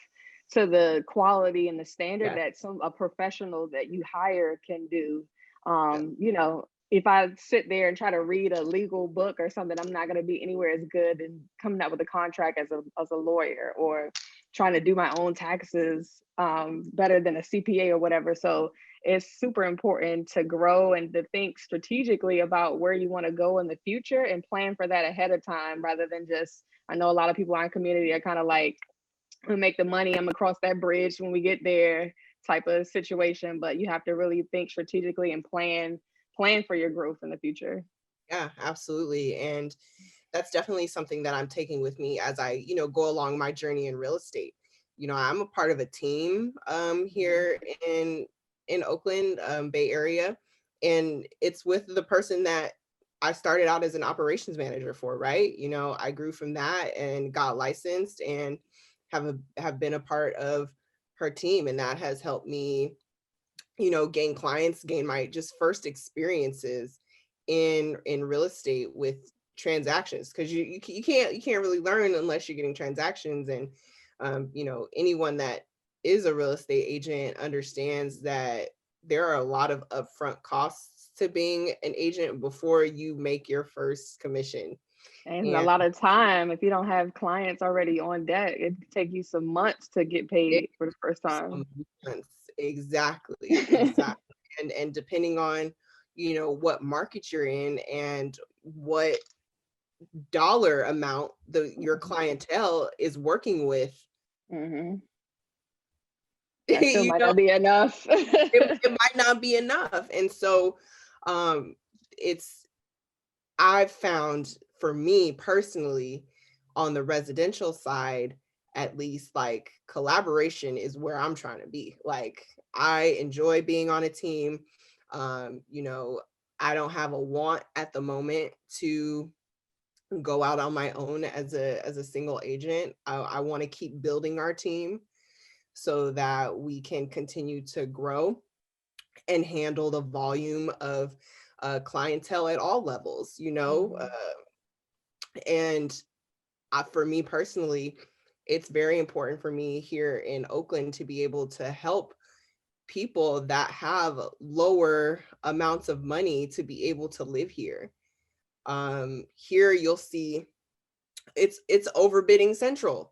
D: to the quality and the standard
E: Yeah.
D: that a professional that you hire can do.
E: Yeah.
D: If I sit there and try to read a legal book or something, I'm not going to be anywhere as good in coming up with a contract as a lawyer, or trying to do my own taxes better than a CPA or whatever. So it's super important to grow and to think strategically about where you want to go in the future and plan for that ahead of time, rather than just, I know a lot of people in our community are kind of like, I'm gonna make the money, I'm gonna cross that bridge when we get there type of situation. But you have to really think strategically and plan for your growth in the future.
E: Yeah, absolutely. And that's definitely something that I'm taking with me as I, go along my journey in real estate. I'm a part of a team
D: Mhm.
E: here in Oakland, Bay Area, and it's with the person that I started out as an operations manager for, right? I grew from that and got licensed and have been a part of her team, and that has helped me gain clients, gain my just first experiences in real estate with transactions, because you can't really learn unless you're getting transactions. And anyone that is a real estate agent understands that there are a lot of upfront costs to being an agent before you make your first commission.
D: And a
E: And
D: lot of time, if you don't have clients already on deck, it could take you some months to get
E: it
D: paid for the first
E: some
D: time.
E: months. Exactly. And depending on what market you're in and what dollar amount your clientele is working with,
D: Hmm. That still
E: you
D: might
E: know
D: not be enough.
E: it might not be enough. And so um it's I've found, for me personally, on the residential side, at least, like, collaboration is where I'm trying to be. Like, I enjoy being on a team. Um, you know, I don't have a want at the moment to go out on my own as a single agent. I want to keep building our team so that we can continue to grow and handle the volume of clientele at all levels, and for me personally, it's very important for me here in Oakland to be able to help people that have lower amounts of money to be able to live here. Here you'll see it's overbidding central.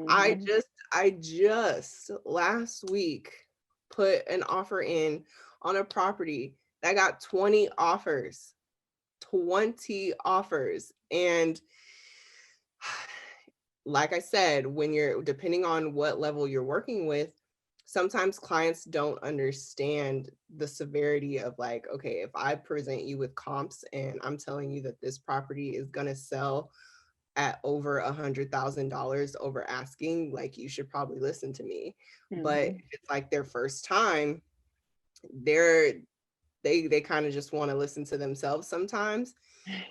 E: I just last week put an offer in on a property that got 20 offers. And like I said, when you're depending on what level you're working with, sometimes clients don't understand the severity of like, okay, if I present you with comps and I'm telling you that this property is going to sell at over $100,000 over asking, like, you should probably listen to me. But if it's like their first time, they kind of just want to listen to themselves sometimes,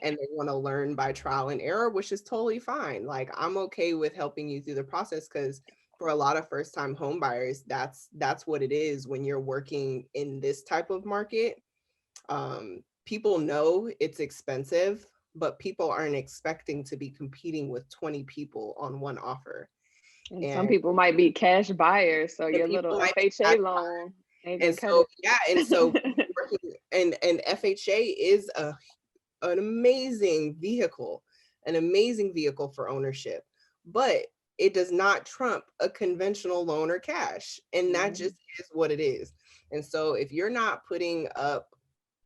E: and they want to learn by trial and error, which is totally fine. Like, I'm okay with helping you through the process, because for a lot of first-time home buyers, that's what it is when you're working in this type of market. People know it's expensive, but people aren't expecting to be competing with 20 people on one offer.
D: And some people might be cash buyers, so your little FHA loan ain't gonna cut it.
E: Yeah, and so and FHA is an amazing vehicle for ownership, but it does not trump a conventional loan or cash, and that just is what it is. And so if you're not putting up,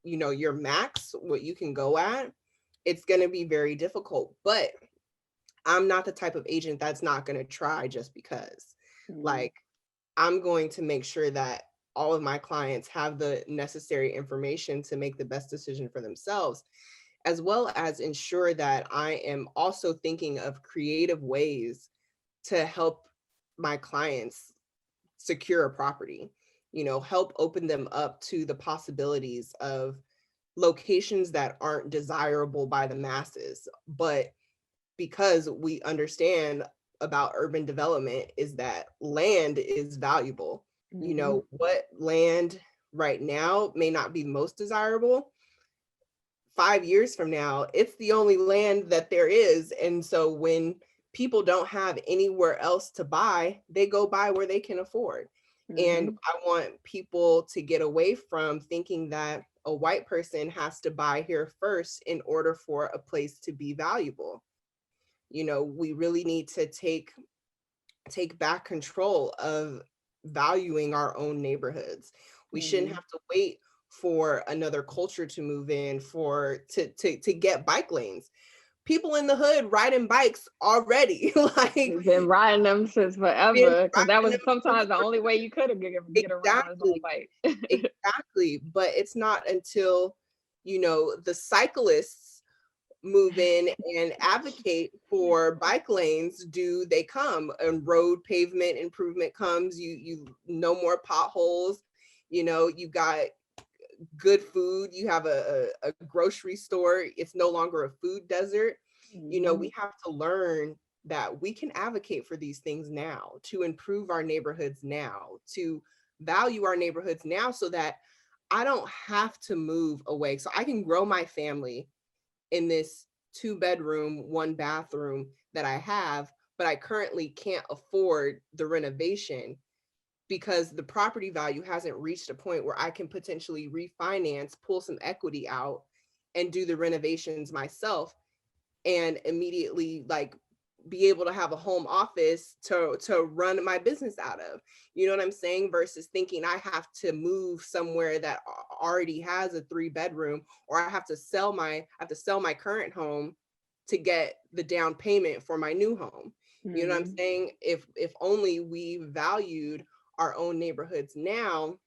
E: your max, what you can go at, it's going to be very difficult. But I'm not the type of agent that's not going to try just because. Like, I'm going to make sure that all of my clients have the necessary information to make the best decision for themselves, as well as ensure that I am also thinking of creative ways to help my clients secure a property, help open them up to the possibilities of locations that aren't desirable by the masses. But because we understand about urban development is that land is valuable. What land right now may not be most desirable, 5 years from now, it's the only land that there is. And so when people don't have anywhere else to buy, they go buy where they can afford. And I want people to get away from thinking that a white person has to buy here first in order for a place to be valuable. We really need to take back control of valuing our own neighborhoods. We shouldn't have to wait for another culture to move in to get bike lanes. People in the hood riding bikes already. Like,
D: we've been riding them since forever, because that was sometimes the only way you could get around is on a bike.
E: Exactly. But it's not until the cyclists move in and advocate for bike lanes do they come, and road pavement improvement comes. You no more potholes. You got good food. You have a grocery store. It's no longer a food desert. We have to learn that we can advocate for these things now, to improve our neighborhoods now, to value our neighborhoods now, so that I don't have to move away. So I can grow my family in this 2-bedroom, 1-bathroom that I have, but I currently can't afford the renovation because the property value hasn't reached a point where I can potentially refinance, pull some equity out, and do the renovations myself, and immediately like be able to have a home office to run my business out of. You know what I'm saying? Versus thinking I have to move somewhere that already has a 3-bedroom, or I have to sell my current home to get the down payment for my new home. You know what I'm saying? If only we valued our own neighborhoods now,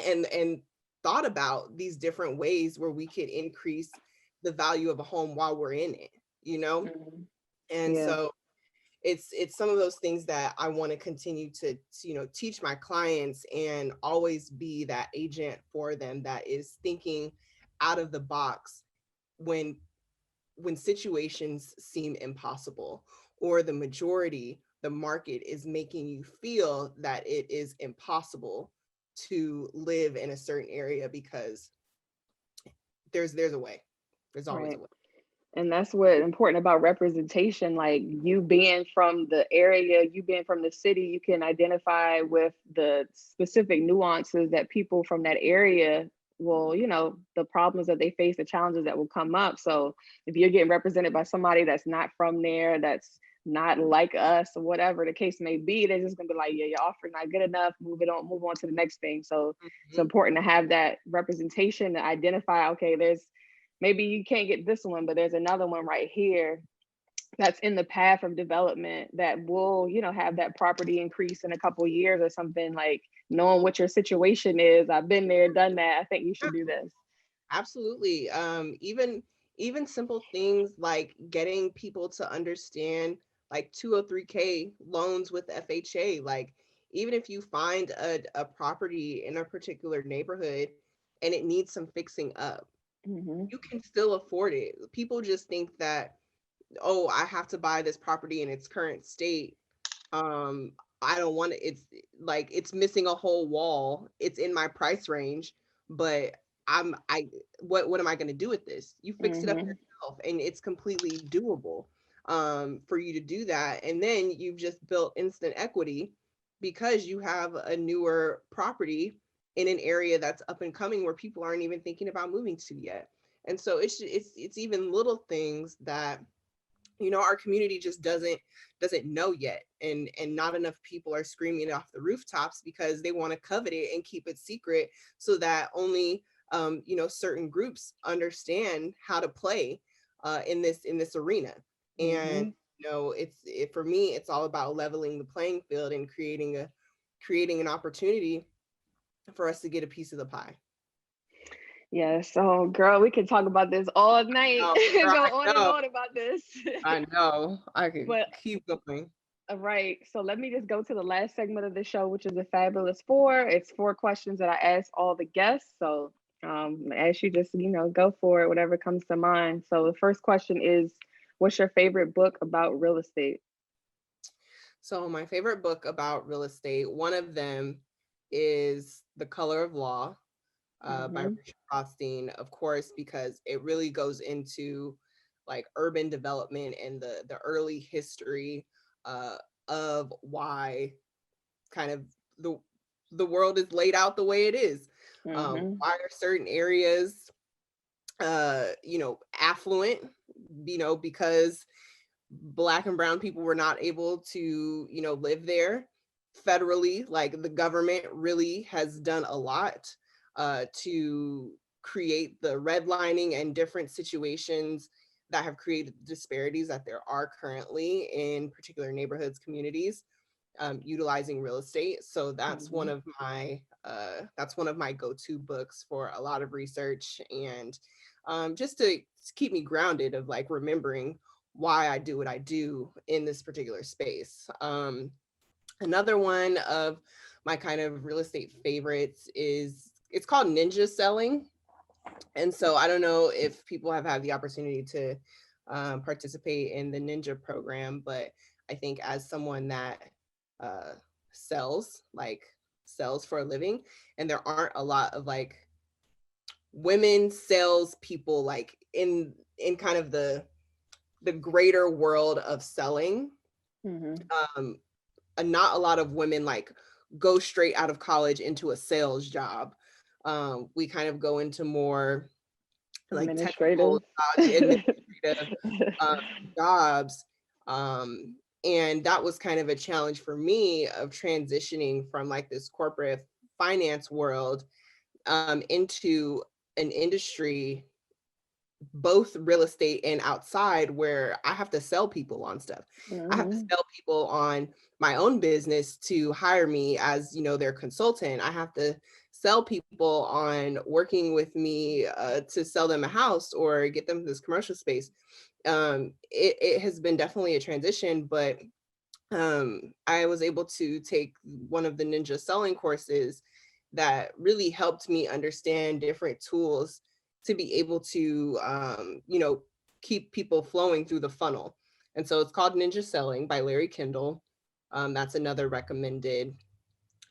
E: and thought about these different ways where we could increase the value of a home while we're in it, And so it's some of those things that I want to continue to teach my clients, and always be that agent for them that is thinking out of the box when when situations seem impossible, or the majority, the market is making you feel that it is impossible to live in a certain area, because there's a way. There's always a
D: Right.
E: way.
D: And that's what important about representation. Like, you being from the area, you being from the city, you can identify with the specific nuances that people from that area will, the problems that they face, the challenges that will come up. So if you're getting represented by somebody that's not from there, that's not like us, or whatever the case may be, they're just gonna be like, yeah, your offer's not good enough, move on to the next thing. So it's important to have that representation to identify, okay, maybe you can't get this one, but there's another one right here that's in the path of development that will, have that property increase in a couple of years or something. Like, knowing what your situation is. I've been there, done that. I think you should do this.
E: Absolutely. Even simple things like getting people to understand like 203k loans with FHA. Like, even if you find a property in a particular neighborhood and it needs some fixing up, you can still afford it. People just think that, oh, I have to buy this property in its current state. I don't want it. It's like it's missing a whole wall. It's in my price range, but what am I going to do with this? You fix it up yourself, and it's completely doable for you to do that. And then you've just built instant equity because you have a newer property in an area that's up and coming where people aren't even thinking about moving to yet. And so it's even little things that our community just doesn't know yet, and not enough people are screaming it off the rooftops because they want to covet it and keep it secret, so that only certain groups understand how to play in this arena. And for me, it's all about leveling the playing field and creating an opportunity for us to get a piece of the pie.
D: Yeah, so girl, we can talk about this all night.
E: Girl,
D: Go on and on about this.
E: I know. I could
D: But
E: keep going.
D: right. So let me just go to the last segment of the show, which is the Fabulous Four. It's 4 questions that I ask all the guests. So as you just, go for it, whatever comes to mind. So the first question is, what's your favorite book about real estate?
E: So my favorite book about real estate, one of them is The Color of Law by Richard Rothstein, of course, because it really goes into like urban development and the early history of why kind of the world is laid out the way it is. Why are certain areas affluent, because Black and brown people were not able to live there federally. Like, the government really has done a lot to create the redlining and different situations that have created disparities that there are currently in particular neighborhoods, communities, utilizing real estate. So that's one of my go-to books for a lot of research, and just to keep me grounded of like remembering why I do what I do in this particular space. Another one of my kind of real estate favorites it's called Ninja Selling. And so I don't know if people have had the opportunity to participate in the Ninja program, but I think as someone that sells for a living, and there aren't a lot of like women sales people like in kind of the greater world of selling. Not a lot of women like go straight out of college into a sales job. We kind of go into more like technical administrative jobs. And that was kind of a challenge for me of transitioning from like this corporate finance world into an industry, both real estate and outside, where I have to sell people on stuff. I have to sell people on my own business to hire me as, their consultant. I have to sell people on working with me to sell them a house or get them this commercial space. It has been definitely a transition, but I was able to take one of the Ninja Selling courses that really helped me understand different tools to be able to, keep people flowing through the funnel. And so it's called Ninja Selling by Larry Kendall. That's another recommended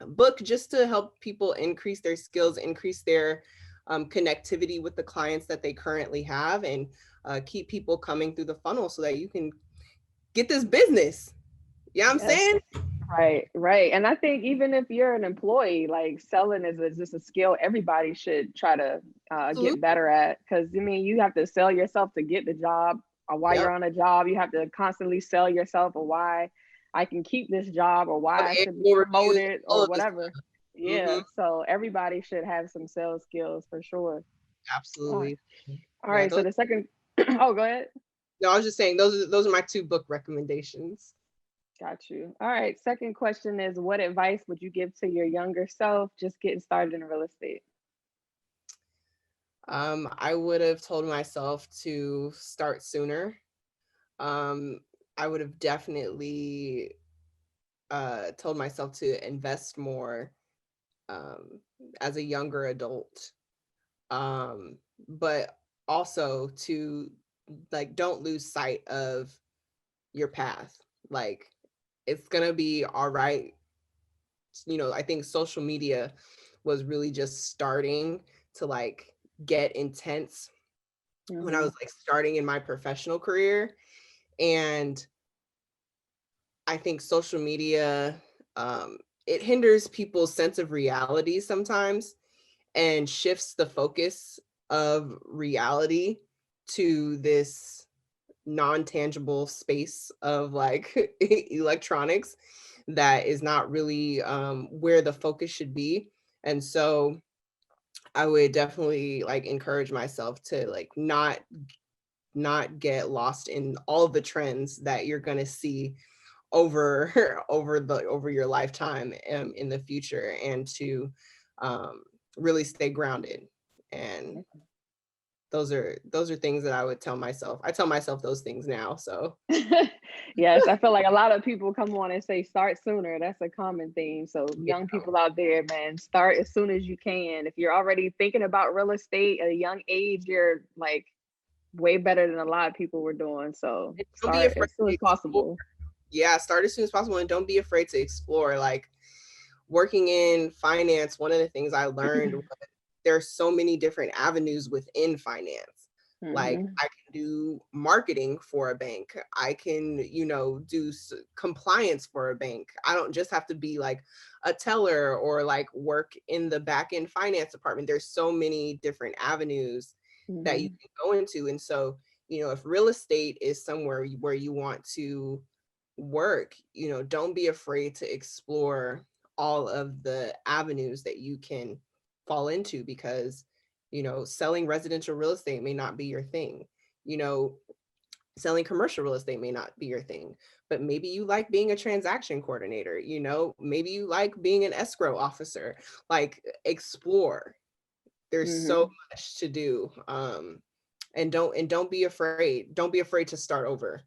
E: book just to help people increase their skills, increase their connectivity with the clients that they currently have, and keep people coming through the funnel so that you can get this business. You know what I'm saying?
D: Right. And I think even if you're an employee, like selling is just a skill everybody should try to get better at. Because I mean, you have to sell yourself to get the job, or while you're on a job, you have to constantly sell yourself, or why I can keep this job, or why I should be promoted, or whatever. Yeah. So everybody should have some sales skills for sure.
E: Absolutely.
D: All right. So the second, oh, go ahead.
E: No, I was just saying those are my 2 book recommendations.
D: Got you. All right. Second question is, what advice would you give to your younger self just getting started in real estate?
E: I would have told myself to start sooner. I would have definitely told myself to invest more as a younger adult. But also to like, don't lose sight of your path. Like, it's gonna be all right. I think social media was really just starting to like get intense when I was like starting in my professional career. And I think social media, it hinders people's sense of reality sometimes and shifts the focus of reality to this non-tangible space of like electronics that is not really where the focus should be. And so I would definitely like encourage myself to like not get lost in all of the trends that you're going to see over over your lifetime in the future, and to really stay grounded. And those are things that I would tell myself. I tell myself those things now. So
D: yes, I feel like a lot of people come on and say start sooner. That's a common theme. So young people out there, man, start as soon as you can. If you're already thinking about real estate at a young age, you're like way better than a lot of people were doing. So start as soon as possible.
E: Yeah, start as soon as possible, and don't be afraid to explore. Like, working in finance, one of the things I learned was there's so many different avenues within finance. Like, I can do marketing for a bank. I can, do compliance for a bank. I don't just have to be like a teller or like work in the back end finance department. There's so many different avenues that you can go into. And so, if real estate is somewhere where you want to work, don't be afraid to explore all of the avenues that you can fall into, because selling residential real estate may not be your thing. Selling commercial real estate may not be your thing, but maybe you like being a transaction coordinator. Maybe you like being an escrow officer. Like, explore. There's so much to do. And don't be afraid. Don't be afraid to start over.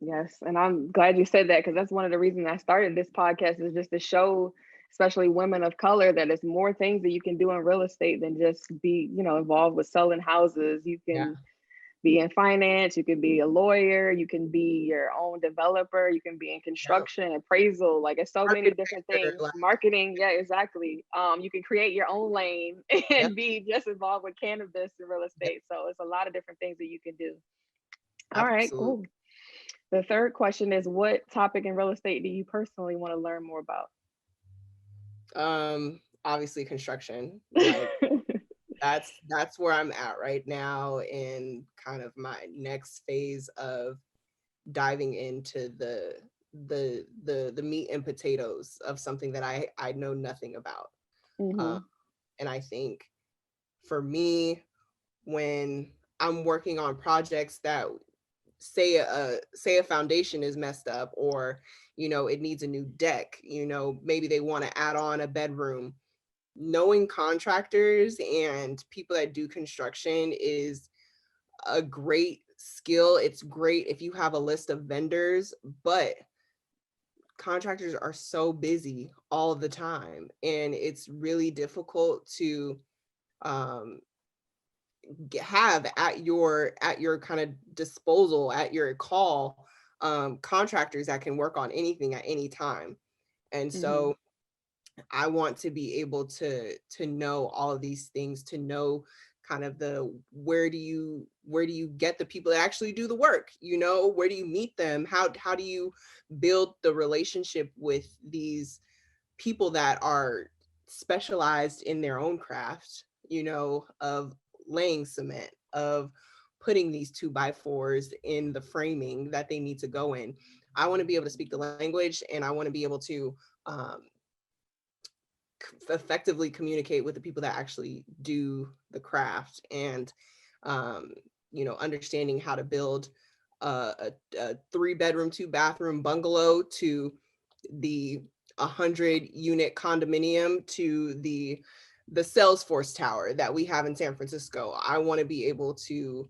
D: Yes, and I'm glad you said that, because that's one of the reasons I started this podcast, is just to show, especially women of color, that there's more things that you can do in real estate than just be, involved with selling houses. You can be in finance, you can be a lawyer, you can be your own developer, you can be in construction, appraisal, like it's so many different things. Marketing, yeah, exactly. You can create your own lane and be just involved with cannabis and real estate. So it's a lot of different things that you can do. All right, cool. The third question is, what topic in real estate do you personally want to learn more about?
E: Obviously construction. Like, that's where I'm at right now in kind of my next phase of diving into the meat and potatoes of something that I know nothing about. And I think for me, when I'm working on projects that say a foundation is messed up, or it needs a new deck, maybe they want to add on a bedroom, knowing contractors and people that do construction is a great skill. It's great if you have a list of vendors, but contractors are so busy all the time, and it's really difficult to have at your kind of disposal, at your call, contractors that can work on anything at any time. And
D: Mm-hmm.
E: so I want to be able to know all of these things, to know kind of the where do you get the people that actually do the work, where do you meet them, how do you build the relationship with these people that are specialized in their own craft, of laying cement, of putting these 2x4s in the framing that they need to go in. I want to be able to speak the language, and I want to be able to um, effectively communicate with the people that actually do the craft, and um, understanding how to build a 3-bedroom 2-bathroom bungalow to the 100-unit condominium to the Salesforce tower that we have in San Francisco. I want to be able to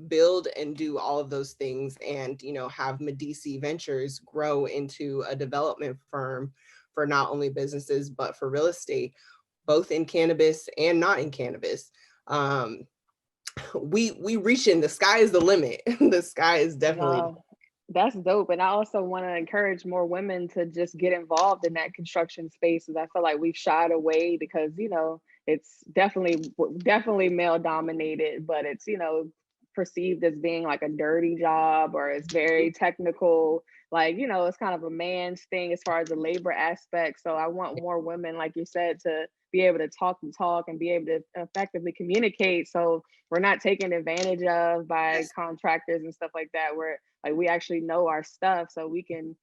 E: build and do all of those things, and have Medisi Ventures grow into a development firm for not only businesses but for real estate, both in cannabis and not in cannabis. We reaching, the sky is the limit. The sky is definitely.
D: No, that's dope. And I also want to encourage more women to just get involved in that construction space. And I feel like we've shied away because, it's definitely male dominated, but it's, perceived as being like a dirty job, or it's very technical. Like, it's kind of a man's thing as far as the labor aspect. So I want more women, like you said, to be able to talk the talk and be able to effectively communicate. So we're not taken advantage of by
E: Yes,
D: contractors and stuff like that. Where like we actually know our stuff, so we can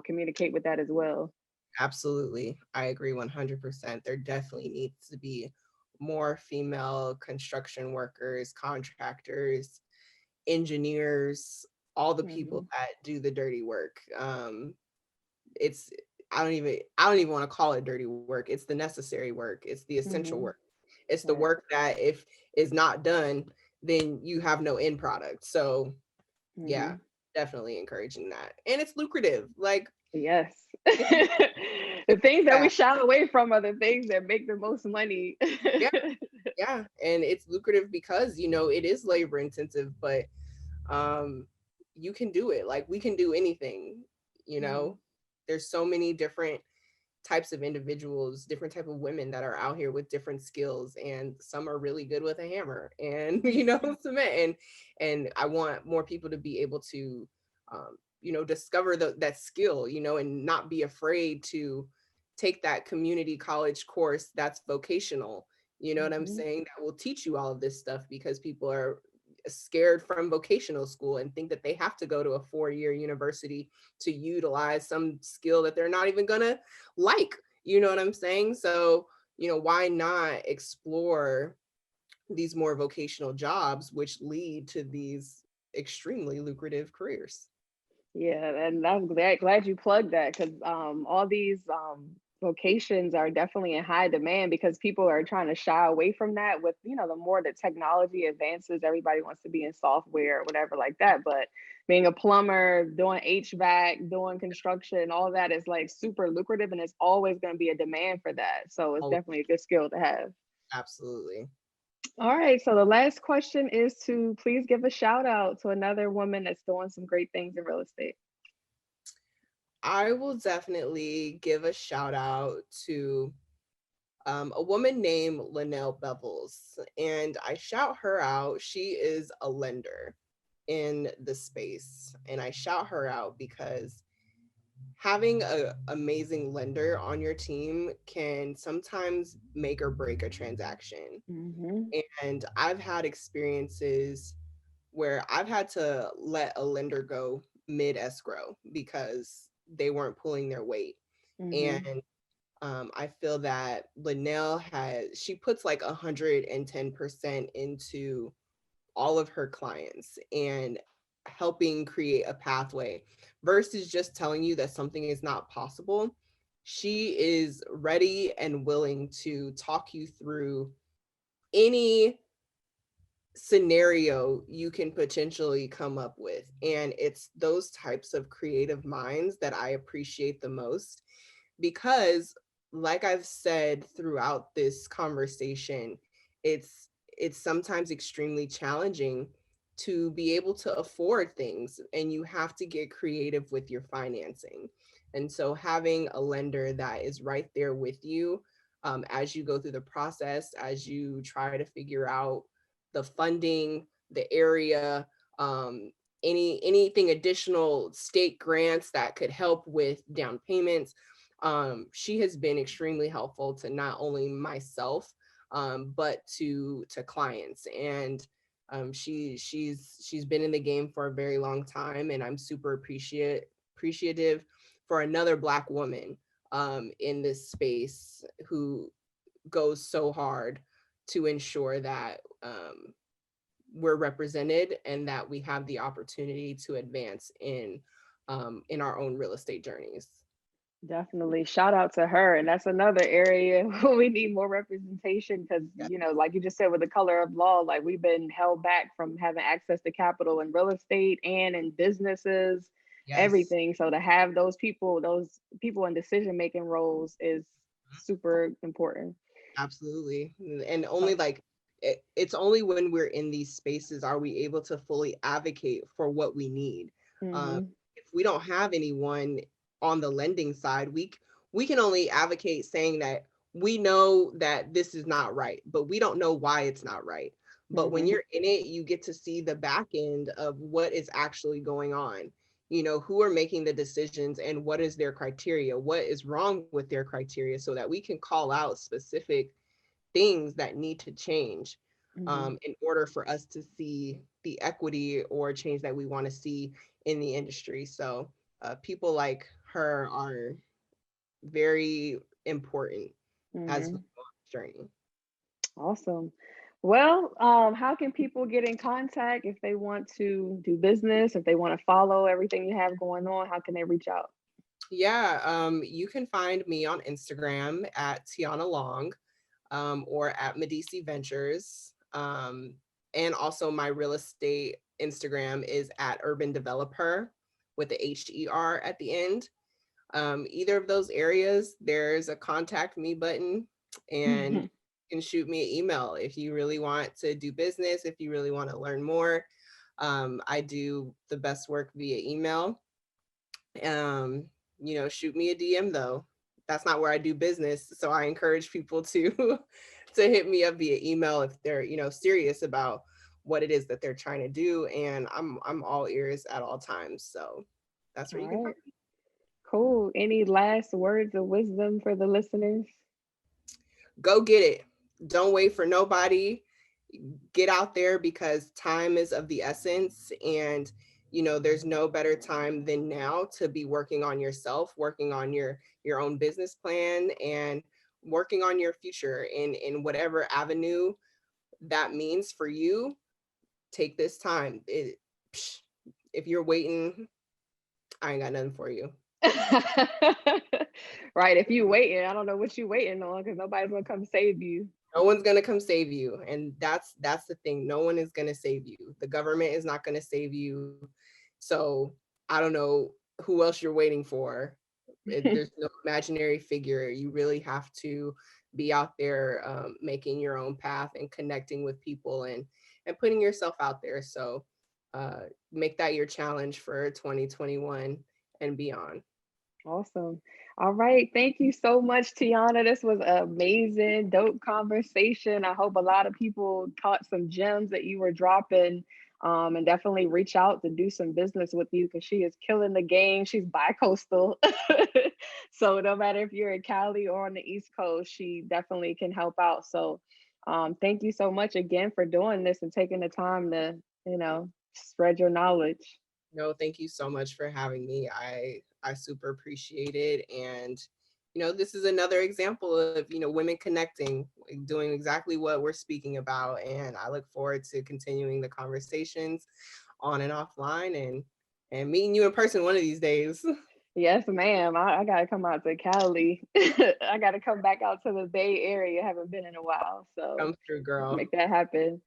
D: communicate with that as well.
E: absolutely. I agree 100%. There definitely needs to be more female construction workers, contractors, engineers, all the people
D: Hmm.
E: that do the dirty work. It's I don't even want to call it dirty work. It's the necessary work. It's the essential
D: Hmm.
E: work. It's the
D: Right.
E: work that if is not done, then you have no end product. So yeah,
D: Hmm.
E: definitely encouraging that. And it's lucrative. Like,
D: Yes.
E: people
D: The things that we
E: that,
D: shy away from are the things that make the most money.
E: yeah, yeah. And it's lucrative because, it is labor intensive, but um you can do it. Like, we can do anything, you
D: Hmm.
E: know. There's so many different types of individuals, different type of women that are out here with different skills, and some are really good with a hammer and cement, and I want more people to be able to discover that skill, and not be afraid to take that community college course that's vocational, what I'm
D: Hmm.
E: saying, that will teach you all of this stuff, because people are scared from vocational school and think that they have to go to a 4-year university to utilize some skill that they're not even gonna like, what I'm saying? So, why not explore these more vocational jobs, which lead to these extremely lucrative careers?
D: Yeah, and I'm glad you plugged that, because all these vocations are definitely in high demand because people are trying to shy away from that. With the more the technology advances, everybody wants to be in software or whatever like that. But being a plumber, doing HVAC, doing construction, all that is like super lucrative, and it's always going to be a demand for that. So it's
E: Oh,
D: definitely a good skill to have.
E: absolutely.
D: All right, so the last question is to please give a shout out to another woman that's doing some great things in real estate.
E: I will definitely give a shout out to a woman named Linnell Bevels, and I shout her out. She is a lender in the space, and I shout her out because having an amazing lender on your team can sometimes make or break a transaction.
D: Hmm.
E: And I've had experiences where I've had to let a lender go mid escrow because they weren't pulling their weight.
D: Hmm.
E: And I feel that Linnell she puts like 110% into all of her clients and helping create a pathway versus just telling you that something is not possible. She is ready and willing to talk you through any scenario you can potentially come up with. And it's those types of creative minds that I appreciate the most, because like I've said throughout this conversation, it's it's sometimes extremely challenging to be able to afford things, and you have to get creative with your financing. And so having a lender that is right there with you as you go through the process, as you try to figure out the funding, the area, anything additional state grants that could help with down payments. She has been extremely helpful to not only myself, but to clients. And she's been in the game for a very long time, and I'm super appreciative for another Black woman in this space who goes so hard to ensure that we're represented and that we have the opportunity to advance in our own real estate journeys.
D: Definitely. Shout out to her. And that's another area where we need more representation because,
E: Yeah.
D: you know, like you just said, with the color of law, like we've been held back from having access to capital in real estate and in businesses,
E: Yes.
D: everything. So to have those people in decision-making roles is super important.
E: Absolutely. And only like, it's only when we're in these spaces are we able to fully advocate for what we need. If we don't have anyone on the lending side, we can only advocate saying that we know that this is not right, but we don't know why it's not right. But when you're in it, you get to see the back end of what is actually going on. You know, who are making the decisions and what is their criteria, what is wrong with their criteria, so that we can call out specific things that need to change in order for us to see the equity or change that we want to see in the industry. So people like her are very important as we go on this journey.
D: Awesome. Well, how can people get in contact if they want to do business, if they want to follow everything you have going on? How can they reach out?
E: Yeah, you can find me on Instagram at Tiyanna Long or at Medisi Ventures. And also my real estate Instagram is at Urban Developer with the HER at the end. Either of those areas, there's a contact me button, and you can shoot me an email if you really want to do business, if you really want to learn more. I do the best work via email. You know, shoot me a DM though. That's not where I do business. So I encourage people to to hit me up via email if they're, you know, serious about what it is that they're trying to do. And I'm all ears at all times. So that's where you can find me.
D: Cool. Any last words of wisdom for the listeners?
E: Go get it. Don't wait for nobody. Get out there, because time is of the essence. And you know, there's no better time than now to be working on yourself, working on your own business plan, and working on your future in whatever avenue that means for you. Take this time. If you're waiting, I ain't got nothing for you.
D: Right. If you waiting, I don't know what you waiting on, because nobody's gonna come save you.
E: No one's gonna come save you. And that's the thing. No one is gonna save you. The government is not gonna save you. So I don't know who else you're waiting for. There's no imaginary figure. You really have to be out there making your own path and connecting with people and putting yourself out there. So make that your challenge for 2021 and beyond.
D: Awesome. All right. Thank you so much, Tiyanna. This was an amazing, dope conversation. I hope a lot of people caught some gems that you were dropping, and definitely reach out to do some business with you, because she is killing the game. She's bi-coastal. So no matter if you're in Cali or on the East Coast, she definitely can help out. So thank you so much again for doing this and taking the time to, you know, spread your knowledge.
E: No, thank you so much for having me. I super appreciate it. And, you know, this is another example of, you know, women connecting, doing exactly what we're speaking about. And I look forward to continuing the conversations on and offline and meeting you in person one of these days.
D: Yes, ma'am. I gotta come out to Cali. I gotta come back out to the Bay Area. Haven't been in a while, so
E: Come through, girl.
D: make that happen.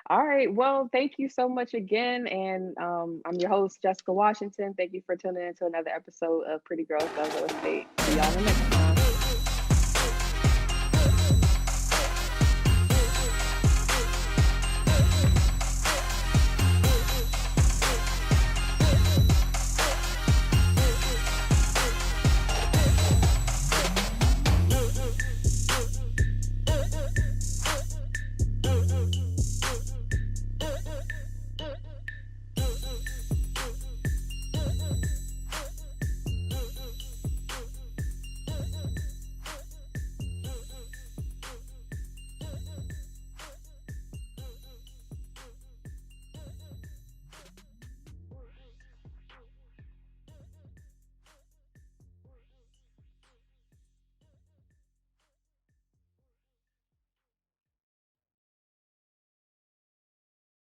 D: All right. Well, thank you so much again. And I'm your host, Jessica Washington. Thank you for tuning in to another episode of Pretty Girls Love Real Estate. See y'all in the next time.